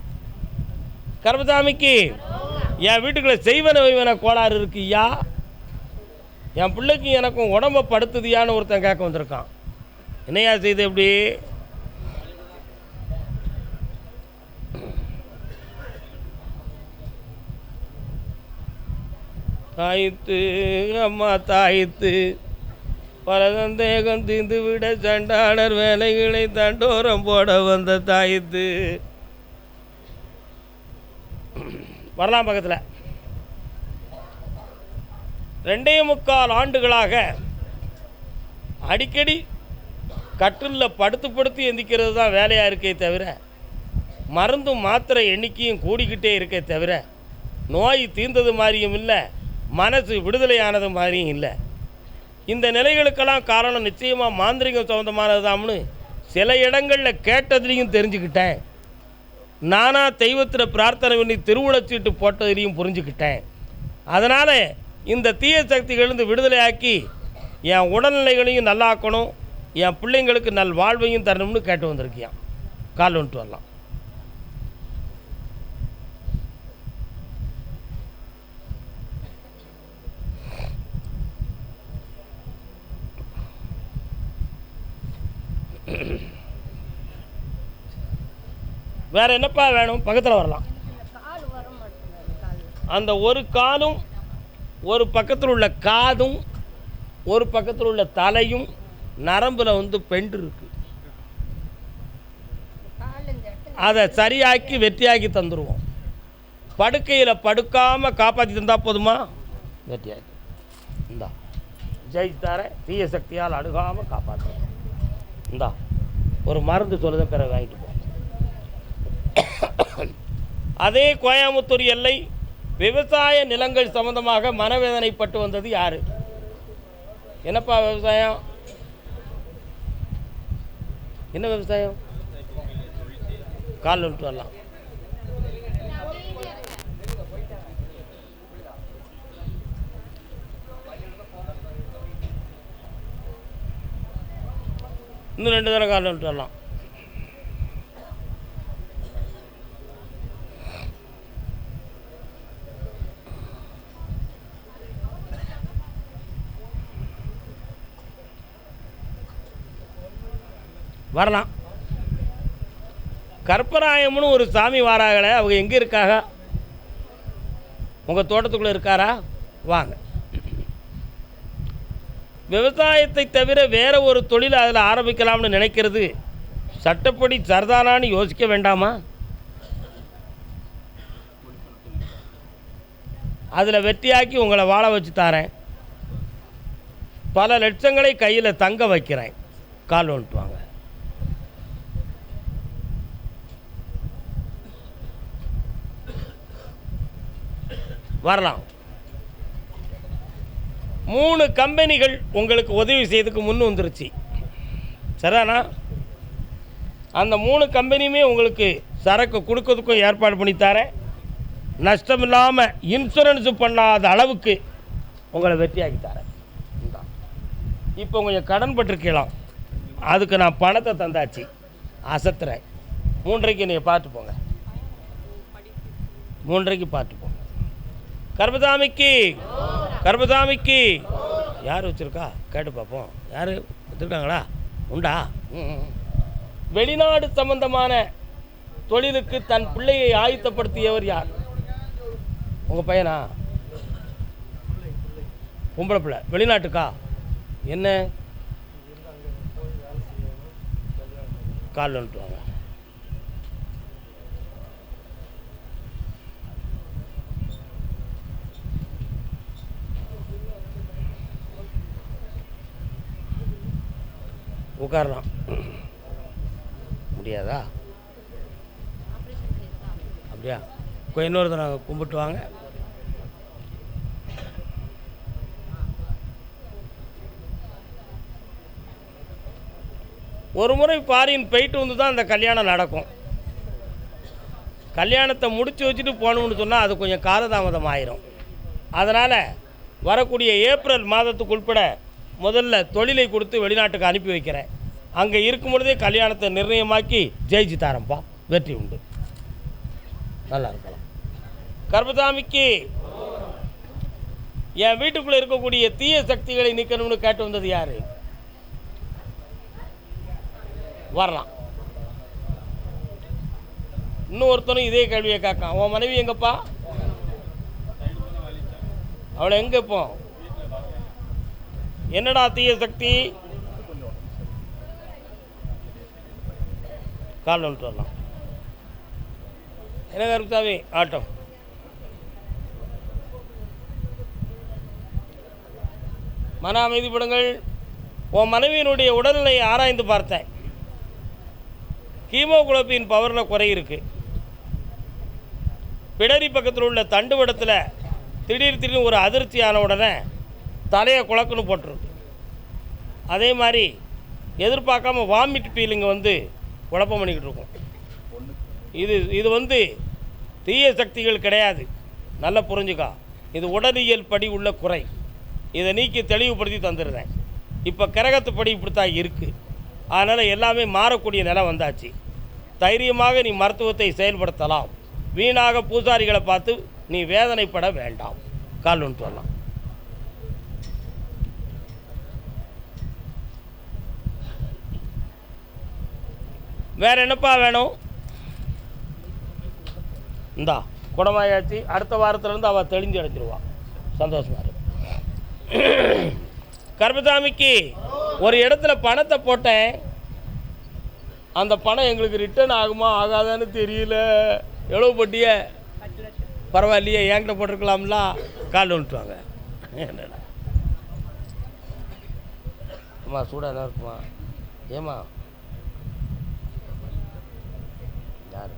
கருப்பசாமிக்கு என் வீட்டுக்குள்ளே செய்வன வைவன கோளாறு இருக்குய்யா, என் பிள்ளைக்கு எனக்கும் உடம்பை படுத்துதியான்னு ஒருத்தன் கேட்க வந்திருக்கான். என்னையா செய்து எப்படி? தாய்த்து அம்மா தாய்த்து பல சந்தேகம் தீர்ந்து விட சண்டாளர் வேலைகளை தண்டோரம் போட வந்த தாய்த்து. வரலாம் பக்கத்தில். 2.25 ஆண்டுகளாக அடிக்கடி கட்டிலில் படுத்து எந்திக்கிறது தான் வேலையாக இருக்கே தவிர, மருந்தும் மாத்திரை எண்ணிக்கையும் கூடிக்கிட்டே இருக்கே தவிர, நோய் தீர்ந்தது மாதிரியும் இல்லை, மனசு விடுதலையானது மாதிரியும் இல்லை. இந்த நிலைகளுக்கெல்லாம் காரணம் நிச்சயமாக மாந்திரிகம் சம்மந்தமானது தான்னு சில இடங்களில் கேட்டதுலேயும் தெரிஞ்சுக்கிட்டேன். நானாக தெய்வத்தில் பிரார்த்தனை பண்ணி திருவுளச்சீட்டு போட்டதுலேயும் புரிஞ்சுக்கிட்டேன். அதனால் இந்த தீய சக்திகளிலிருந்து விடுதலையாக்கி என் உடல்நிலைகளையும் நல்லாக்கணும், என் பிள்ளைங்களுக்கு நல் வாழ்வையும் தரணும்னு கேட்டு வந்திருக்கியான். கால் வந்துட்டு வரலாம். வேறு என்னப்பா வேணும்? பக்கத்தில் வரலாம். அந்த ஒரு காலும் ஒரு பக்கத்தில் உள்ள காதும் ஒரு பக்கத்தில் உள்ள தலையும் நரம்பில் பெண்டு இருக்கு. அதை சரியாக்கி வெற்றியாக்கி தந்துடுவோம். படுக்கையில் படுக்காமல் காப்பாற்றி தந்தால் போதுமா? வெற்றியாக்கி இந்தா ஜெயித்தார தீய சக்தியால் அணுகாமல் காப்பாற்றுவோம். இந்தா ஒரு மருந்து சொல்லுத பிறகு வாங்கிட்டு போ. அதே கோயம்புத்தூர் எல்லை விவசாய நிலங்கள் சம்பந்தமாக மனவேதனைப்பட்டு வந்தது யார்? என்னப்பா விவசாயம்? என்ன விவசாயம்? கால் விட்டு வரலாம். இன்னும் 2 தடவை கால் விட்டு வரலாம். வரலாம். கற்பராயம்னு ஒரு சாமி வாராங்களே, அவங்க எங்கே இருக்காங்க? உங்கள் தோட்டத்துக்குள்ளே இருக்காரா? வாங்க. விவசாயத்தை தவிர வேறு ஒரு தொழில் அதில் ஆரம்பிக்கலாம்னு நினைக்கிறது சட்டப்படி சரிதானான்னு யோசிக்க வேண்டாமா? அதில் வெற்றியாக்கி உங்களை வாழ வச்சு தாரேன். பல லட்சங்களை கையில் தங்க வைக்கிறேன். கால் வந்துட்டு வாங்க. வரலாம். 3 கம்பெனிகள் உங்களுக்கு உதவி செய்யறதுக்கு முன் வந்துருச்சு, சரிதானா? அந்த 3 கம்பெனியுமே உங்களுக்கு சரக்கு கொடுக்கறதுக்கும் ஏற்பாடு பண்ணித்தாரேன். நஷ்டம் இல்லாமல் இன்சூரன்ஸு பண்ணாத அளவுக்கு உங்களை வெற்றியாக்கி தரேன். இப்போ கொஞ்சம் கடன் பட்டிருக்கலாம், அதுக்கு நான் பணத்தை தந்தாச்சு, அசத்துறேன். 3:30 நீங்கள் பார்த்து போங்க. 3:30க்கு பார்த்துப்போம். கர்பசாமிக்கு கர்பசாமிக்கு யார் வச்சுருக்கா கேட்டு பார்ப்போம். யார் வச்சுருக்காங்களா? உண்டா? வெளிநாடு சம்பந்தமான தொழிலுக்கு தன் பிள்ளையை ஆயத்தப்படுத்தியவர் யார்? உங்கள் பையனா? பொம்பளை பிள்ளை. வெளிநாட்டுக்கா? என்ன கால் வந்துட்டு வாங்க. உட்காரலாம். முடியாதா? அப்படியா? இன்னொரு தடவை கும்பிட்டு வாங்க. ஒரு முறை ஃபாரின் போயிட்டு வந்து தான் அந்த கல்யாணம் நடக்கும். கல்யாணத்தை முடித்து வச்சுட்டு போகணும்னு சொன்னால் அது கொஞ்சம் காலதாமதம் ஆயிரும். அதனால் வரக்கூடிய ஏப்ரல் மாதத்துக்கு உட்பட முதல்ல தொழிலை கொடுத்து வெளிநாட்டுக்கு அனுப்பி வைக்கிறேன். அங்கே இருக்கும் பொழுதே கல்யாணத்தை நிர்ணயமாக்கி ஜெயிச்சு தரேன்ப்பா. வெற்றி உண்டு. நல்லா இருக்கலாம். கர்பசாமிக்கு என் வீட்டுக்குள்ளே இருக்கக்கூடிய தீய சக்திகளை நீக்கணும்னு கேட்டு வந்தது யார்? வரலாம். இன்னும் ஒருத்தனும் இதே கேள்வியை கேட்கான். உன் மனைவி எங்கப்பா? அவளை எங்கே இப்போ? என்னடா தீய சக்தி? கால் வந்துட்டு வரலாம். என்ன கருப்சாமி ஆட்டம்? மன அமைதிப்படுங்கள். உன் மனைவியினுடைய உடல்நிலையை ஆராய்ந்து பார்த்தேன். ஹீமோகுளோபின் பவரில் குறை இருக்குது. பிடரி பக்கத்தில் உள்ள தண்டுவடத்தில் திடீர்னு ஒரு அதிர்ச்சியான உடனே தலையை குழக்குன்னு போட்டுருக்கு. அதே மாதிரி எதிர்பார்க்காம வாமிட் ஃபீலிங்கை வந்து குழப்பம் பண்ணிக்கிட்டு இருக்கும். இது தீய சக்திகள் கிடையாது. நல்லா புரிஞ்சுக்கா. இது உடலியல் படி உள்ள குறை. இதை நீக்கி தெளிவுபடுத்தி தந்துடுறேன். இப்போ கிரகத்துப்படி இப்படித்தான் இருக்குது. அதனால் எல்லாமே மாறக்கூடிய நிலை வந்தாச்சு. தைரியமாக நீ மருத்துவத்தை செயல்படுத்தலாம். வீணாக பூசாரிகளை பார்த்து நீ வேதனைப்பட வேண்டாம். கால் ஒன்று வரலாம். வேற என்னப்பா வேணும்? இந்தா குடமாயாச்சு. அடுத்த வாரத்திலேருந்து அவள் தெளிஞ்சு அடைச்சிருவாள். சந்தோஷமாக இருக்கு. கர்பசாமிக்கு ஒரு இடத்துல பணத்தை போட்டேன். அந்த பணம் எங்களுக்கு ரிட்டர்ன் ஆகுமா ஆகாதான்னு தெரியல. எவ்வளோ போட்டிய? பரவாயில்லையே, என்கிட்ட போட்டிருக்கலாம்ல. கால் வந்துட்டுவாங்க. என்னடா அம்மா சூடாக தான் இருக்குமா? ஏம்மா யார்?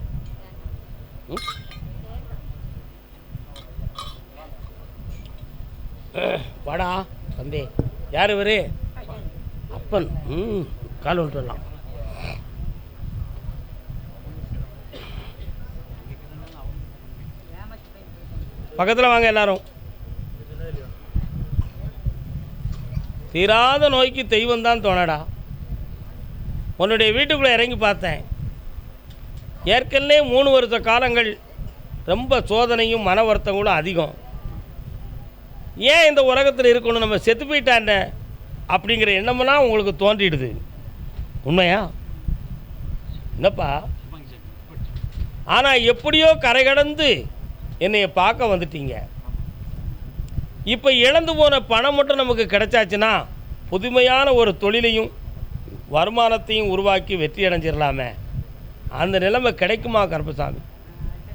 வாடா தம்பி. யார் இவர்? அப்பன். கால் வந்துட்டு வரலாம். பக்கத்தில் வாங்க எல்லாரும். தீராத நோய்க்கு தெய்வம் தான் தோணடா. உன்னுடைய வீட்டுக்குள்ளே இறங்கி பார்த்தேன். ஏற்கனவே 3 வருஷ காலங்கள் ரொம்ப சோதனையும் மன வருத்தங்களும் அதிகம். ஏன் இந்த உலகத்தில் இருக்கணும், நம்ம செத்து போயிட்டாண்ட அப்படிங்கிற எண்ணமெல்லாம் உங்களுக்கு தோன்றிடுது. உண்மையா? என்னப்பா? ஆனால் எப்படியோ கரை கடந்து என்னைய பார்க்க வந்துட்டீங்க. இப்போ இழந்து போன பணம் மட்டும் நமக்கு கிடைச்சாச்சுன்னா புதுமையான ஒரு தொழிலையும் வருமானத்தையும் உருவாக்கி வெற்றி அடைஞ்சிடலாமே. அந்த நிலைமை கிடைக்குமா கருப்பசாமி?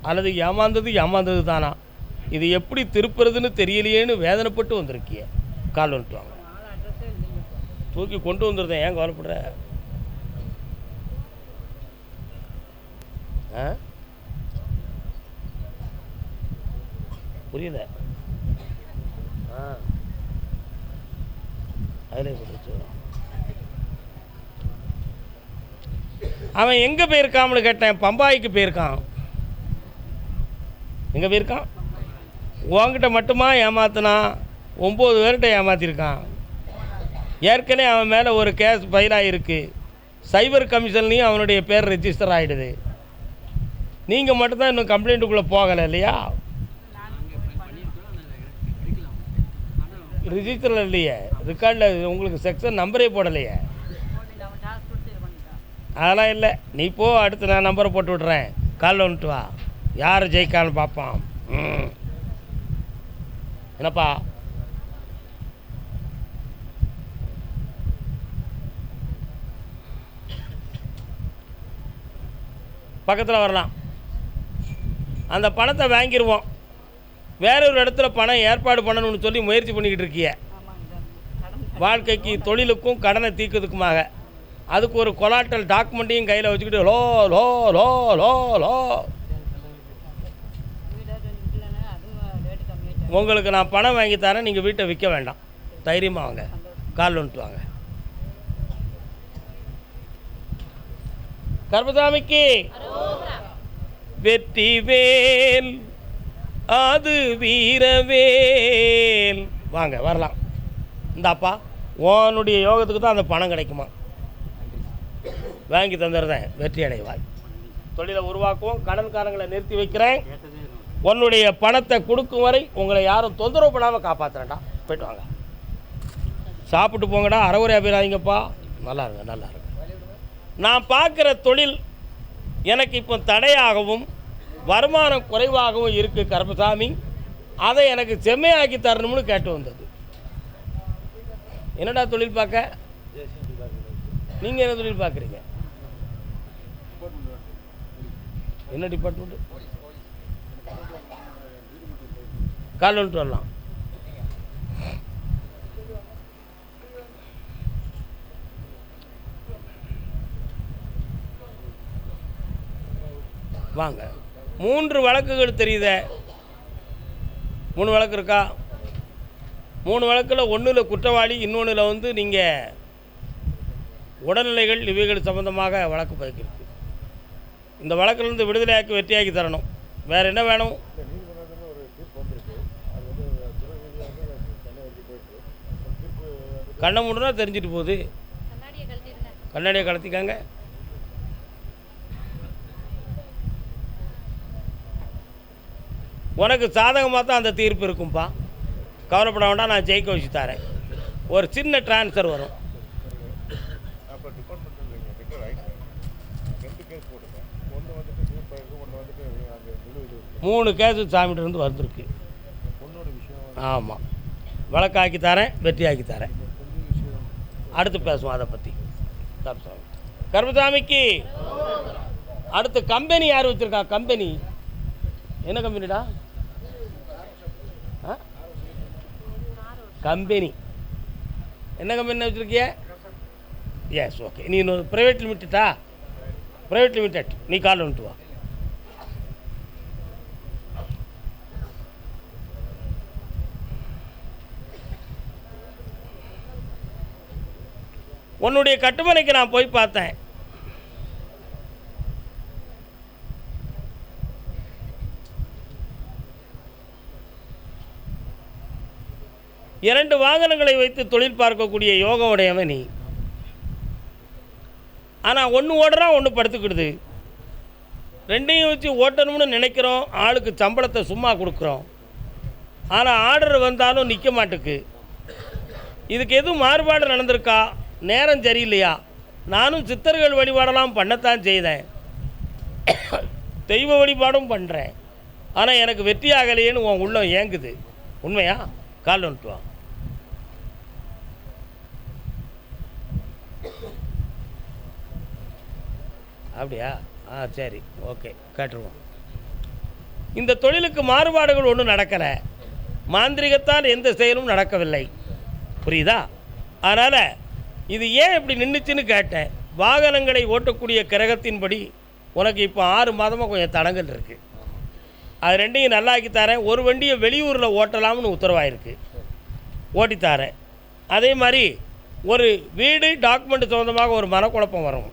அல்லது ஏமாந்தது தானா? இது எப்படி திருப்புறதுன்னு தெரியலையேன்னு வேதனைப்பட்டு வந்திருக்கிய. கால் வந்துட்டு வாங்க. தூக்கி கொண்டு வந்துருந்தேன். ஏன் கவலைப்படுற? புரியல? அதில் அவன் எங்கே போயிருக்கான்னு கேட்டேன். பம்பாய்க்கு போயிருக்கான். எங்கே போயிருக்கான்? உங்ககிட்ட மட்டுமா ஏமாத்தினான்? 9 பேர்கிட்ட ஏமாற்றிருக்கான். ஏற்கனவே அவன் மேலே ஒரு கேஸ் ஃபைலாக இருக்குது. சைபர் கமிஷன்லேயும் அவனுடைய பேர் ரெஜிஸ்டர் ஆகிடுது. நீங்கள் மட்டும்தான் இன்னும் கம்ப்ளைண்ட்டுக்குள்ளே போகலை இல்லையா? ரிஜிஸ்டரில் இல்லையே, ரெக்கார்டில் உங்களுக்கு செக்ஷன் நம்பரே போடலையே. அதெல்லாம் இல்லை, நீ போ, அடுத்து நான் நம்பரை போட்டு விட்றேன், காலில் வந்துட்டு வா, யார் ஜெயிக்கான்னு பார்ப்பான். என்னப்பா பக்கத்தில் வரலாம், அந்த பணத்தை வாங்கிடுவோம். வேற ஒரு இடத்துல பணம் ஏற்பாடு பண்ணணும்னு சொல்லி முயற்சி பண்ணிக்கிட்டு இருக்கிய, வாழ்க்கைக்கு தொழிலுக்கும் கடனை தீர்க்கிறதுக்குமாக. அதுக்கு ஒரு கொலாட்டல் டாக்குமெண்ட்டையும் கையில் வச்சுக்கிட்டு low low low low low. உங்களுக்கு நான் பணம் வாங்கி தரேன், நீங்கள் வீட்டை விற்க வேண்டாம், தைரியமாக வாங்க, கால் வந்துட்டு வாங்க. கர்மசாமிக்கு வெற்றி வேல், அது வீரவேல். வாங்க வரலாம். இந்தாப்பா, உன்னுடைய யோகத்துக்கு தான் அந்த பணம் கிடைக்குமா, வாங்கி தந்துடுறேன், வெற்றி அடைவாய். தொழிலை உருவாக்குவோம், கடன்காரங்களை நிறுத்தி வைக்கிறேன். உன்னுடைய பணத்தை கொடுக்கும் வரை உங்களை யாரும் தொந்தரவு பண்ணாமல் காப்பாற்றுறேன்டா. போய்ட்டு வாங்க, சாப்பிட்டு போங்கடா, அறவுரையாக போயிடாதீங்கப்பா. நல்லா இருங்க, நல்லா இருங்க. நான் பார்க்குற தொழில் எனக்கு இப்போ தடையாகவும் வருமானம் குறைவாகவும் இருக்குது கருப்பசாமி. அதை எனக்கு செம்மையாக்கி தரணும்னு கேட்டு வந்தது. என்னடா தொழில் பார்க்க? நீங்கள் என்ன தொழில் பார்க்குறீங்க? என்ன டிபார்ட்மெண்ட்டு? கால் வந்துட்டு வரலாம். வாங்க. 3 வழக்குகள் தெரியுத. 3 வழக்கு இருக்கா? 3 வழக்கில் ஒன்றில் குற்றவாளி, இன்னொன்றில் வந்து நீங்கள் உடல்நிலைகள் இவைகள் சம்பந்தமாக வழக்கு பதிக்கிறது. இந்த வழக்கிலிருந்து விடுதலையாக்கி வெற்றியாக்கி தரணும். வேறு என்ன வேணும்? கண்ணை மூடுனா தெரிஞ்சிட்டு போகுது. கண்ணாடியை கலத்திக்காங்க. உனக்கு சாதகமாக தான் அந்த தீர்ப்பு இருக்கும்பா, கவலைப்பட வேண்டாம், நான் ஜெயிக்க வச்சு தரேன். ஒரு சின்ன டிரான்ஸ்ஃபர் வரும். 3 கேஸு சாமிகிட்டேருந்து வந்திருக்கு. ஆமாம், வழக்காக்கி தரேன், வெற்றியாக்கி தரேன். அடுத்து பேசுவோம் அதை பற்றி. கருப்பசாமிக்கு அடுத்து கம்பெனி யார் வச்சுருக்கா? கம்பெனி என்ன கம்பெனிடா? கம்பெனி என்ன கம்பெனி வச்சுருக்கிய? Yes, okay. நீ இன்னொரு ப்ரைவேட் லிமிட்டடா? Private limited. நீ கால் வந்துட்டு வா. உன்னுடைய கட்டுமனைக்கு நான் போய் பார்த்தேன். இரண்டு வாகனங்களை வைத்து தொழில் பார்க்கக்கூடிய யோகம் உடையவன் நீ. ஆனால் ஒன்று ஓடுறான், ஒன்று படுத்துக்கிடுது. ரெண்டையும் வச்சு ஓட்டணும்னு நினைக்கிறோம். ஆளுக்கு சம்பளத்தை சும்மா கொடுக்குறோம். ஆனால் ஆர்டர் வந்தாலும் நிற்க மாட்டுக்கு. இதுக்கு எதுவும் மாறுபாடு நடந்திருக்கா? நேரம் சரியில்லையா? நானும் சித்தர்கள் வழிபாடெல்லாம் பண்ணத்தான் செய்தேன், தெய்வ வழிபாடும் பண்ணுறேன். ஆனால் எனக்கு வெற்றி ஆகலையேன்னு உன் உள்ளம் ஏங்குது. உண்மையா? கால் வந்துட்டு வா. அப்படியா? சரி, ஓகே, கேட்டுருவோம். இந்த தொழிலுக்கு மாறுபாடுகள் ஒன்றும் நடக்கலை. மாந்திரிகத்தால் எந்த செயலும் நடக்கவில்லை. புரியுதா? அதனால் இது ஏன் இப்படி நின்றுச்சுன்னு கேட்டேன். வாகனங்களை ஓட்டக்கூடிய கிரகத்தின்படி உனக்கு இப்போ 6 மாதமாக கொஞ்சம் தடங்கல் இருக்குது. அது ரெண்டையும் நல்லாக்கி தரேன். ஒரு வண்டியை வெளியூரில் ஓட்டலாம்னு உத்தரவாயிருக்கு, ஓட்டித்தாரேன். அதே மாதிரி ஒரு வீடு டாக்குமெண்ட் சம்மந்தமாக ஒரு மனக்குழப்பம் வரும்,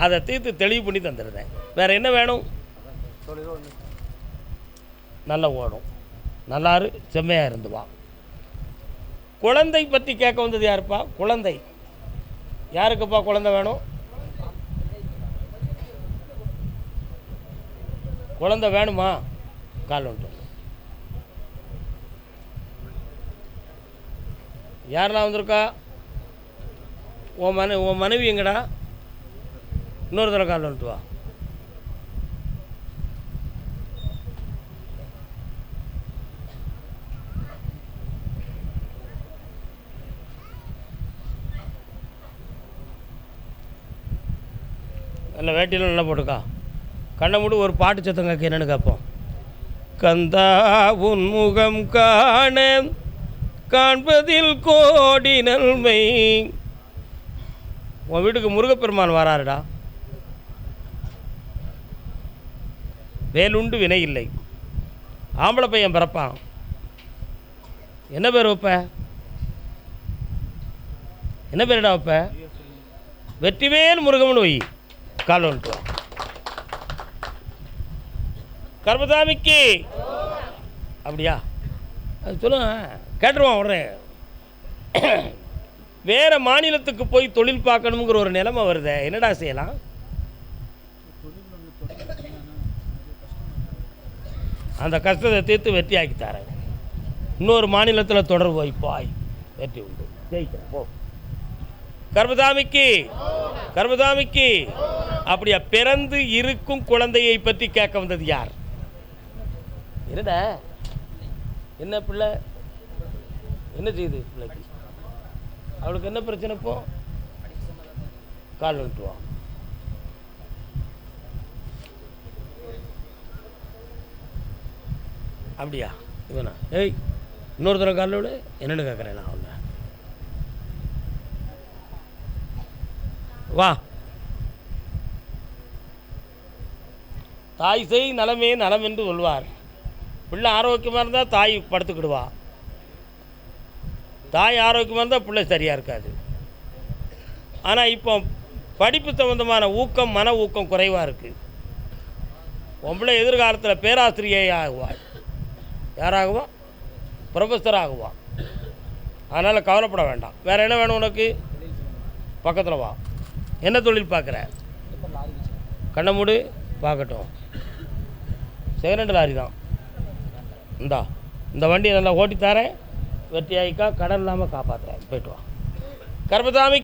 அதை தீர்த்து தெளிவு பண்ணி தந்துடுறேன். வேறு என்ன வேணும்? நல்லா ஓடும், நல்லாரு, செம்மையாக இருந்து வா. குழந்தை பற்றி கேட்க வந்தது யாருப்பா? குழந்தை யாருக்குப்பா குழந்தை வேணும்? குழந்தை வேணுமா? கால் வந்துட்டு யாரெல்லாம் வந்திருக்கா? உன் மனைவி எங்கடா? இன்னொரு தடவை கால் வந்துட்டு வா. நல்ல வேட்டியில் நல்லா போட்டுக்கா. கண்ணை மூடி ஒரு பாட்டு சத்தம் கேட்க என்னென்னு கேட்போம். கந்தா உன் முகம் காண காண்பதில் கோடி நன்மை. உன் வீட்டுக்கு முருகப்பெருமான் வராருடா. வேலுண்டு வினை இல்லை. ஆம்பளை பையன் பிறப்பான். என்ன பேர் வைப்ப? என்ன பேருடா வைப்ப? வெற்றிவேல் முருகம்னு வை. கால் வந்துட்டு வா. கர்மசாமிக்கு அப்படியா? அது சொல்லுங்க, கேட்டுருவான் உடனே. வேறு மாநிலத்துக்கு போய் தொழில் பார்க்கணுங்கிற ஒரு நிலைமை வருது, என்னடா செய்யலாம்? அந்த கஷ்டத்தை தீர்த்து வெற்றி ஆக்கி தரேன். இன்னொரு மாநிலத்தில் தொடர்பு வைப்பாய், வெற்றி உண்டு, ஜெயிக்கிறேன் போ. கர்மசாமிக்கு கர்மசாமிக்கு. அப்படியா? பிறந்து இருக்கும் குழந்தையை பற்றி கேட்க வந்தது யார்? என்னடா என்ன பிள்ளை என்ன செய்யுது? பிள்ளைக்கு அவளுக்கு என்ன பிரச்சனை? இப்போ கால் விட்டுவா. அப்படியா? இவனா? ஏய், இன்னொரு தடவை கால் விடு. என்னென்னு கேட்குறேன் நான் அவனை. வா. தாய் செய் நலமே நலம் என்று சொல்வார். பிள்ளை ஆரோக்கியமாக இருந்தால் தாய் படுத்துக்கிடுவா. தாய் ஆரோக்கியமாக இருந்தால் பிள்ளை சரியாக இருக்காது. ஆனால் இப்போ படிப்பு சம்பந்தமான ஊக்கம், மன ஊக்கம் குறைவாக இருக்குது. உன் எதிர்காலத்தில் பேராசிரியை ஆகுவாள். யாராகுவா? ப்ரொஃபஸர் ஆகுவா. அதனால் கவலைப்பட வேண்டாம். வேறு என்ன வேணும் உனக்கு? பக்கத்தில் வா. என்ன தொழில் பார்க்குற? கண்ணை மூடு பார்க்கட்டும். செகண்ட் ஹேண்ட் லாரி தான். இந்த வண்டியை நல்லா ஓட்டித்தாரேன். வெற்றி ஆகிக்கா. கடன் இல்லாமல் காப்பாற்றுறேன். போய்ட்டு வா. கர்மசாமி.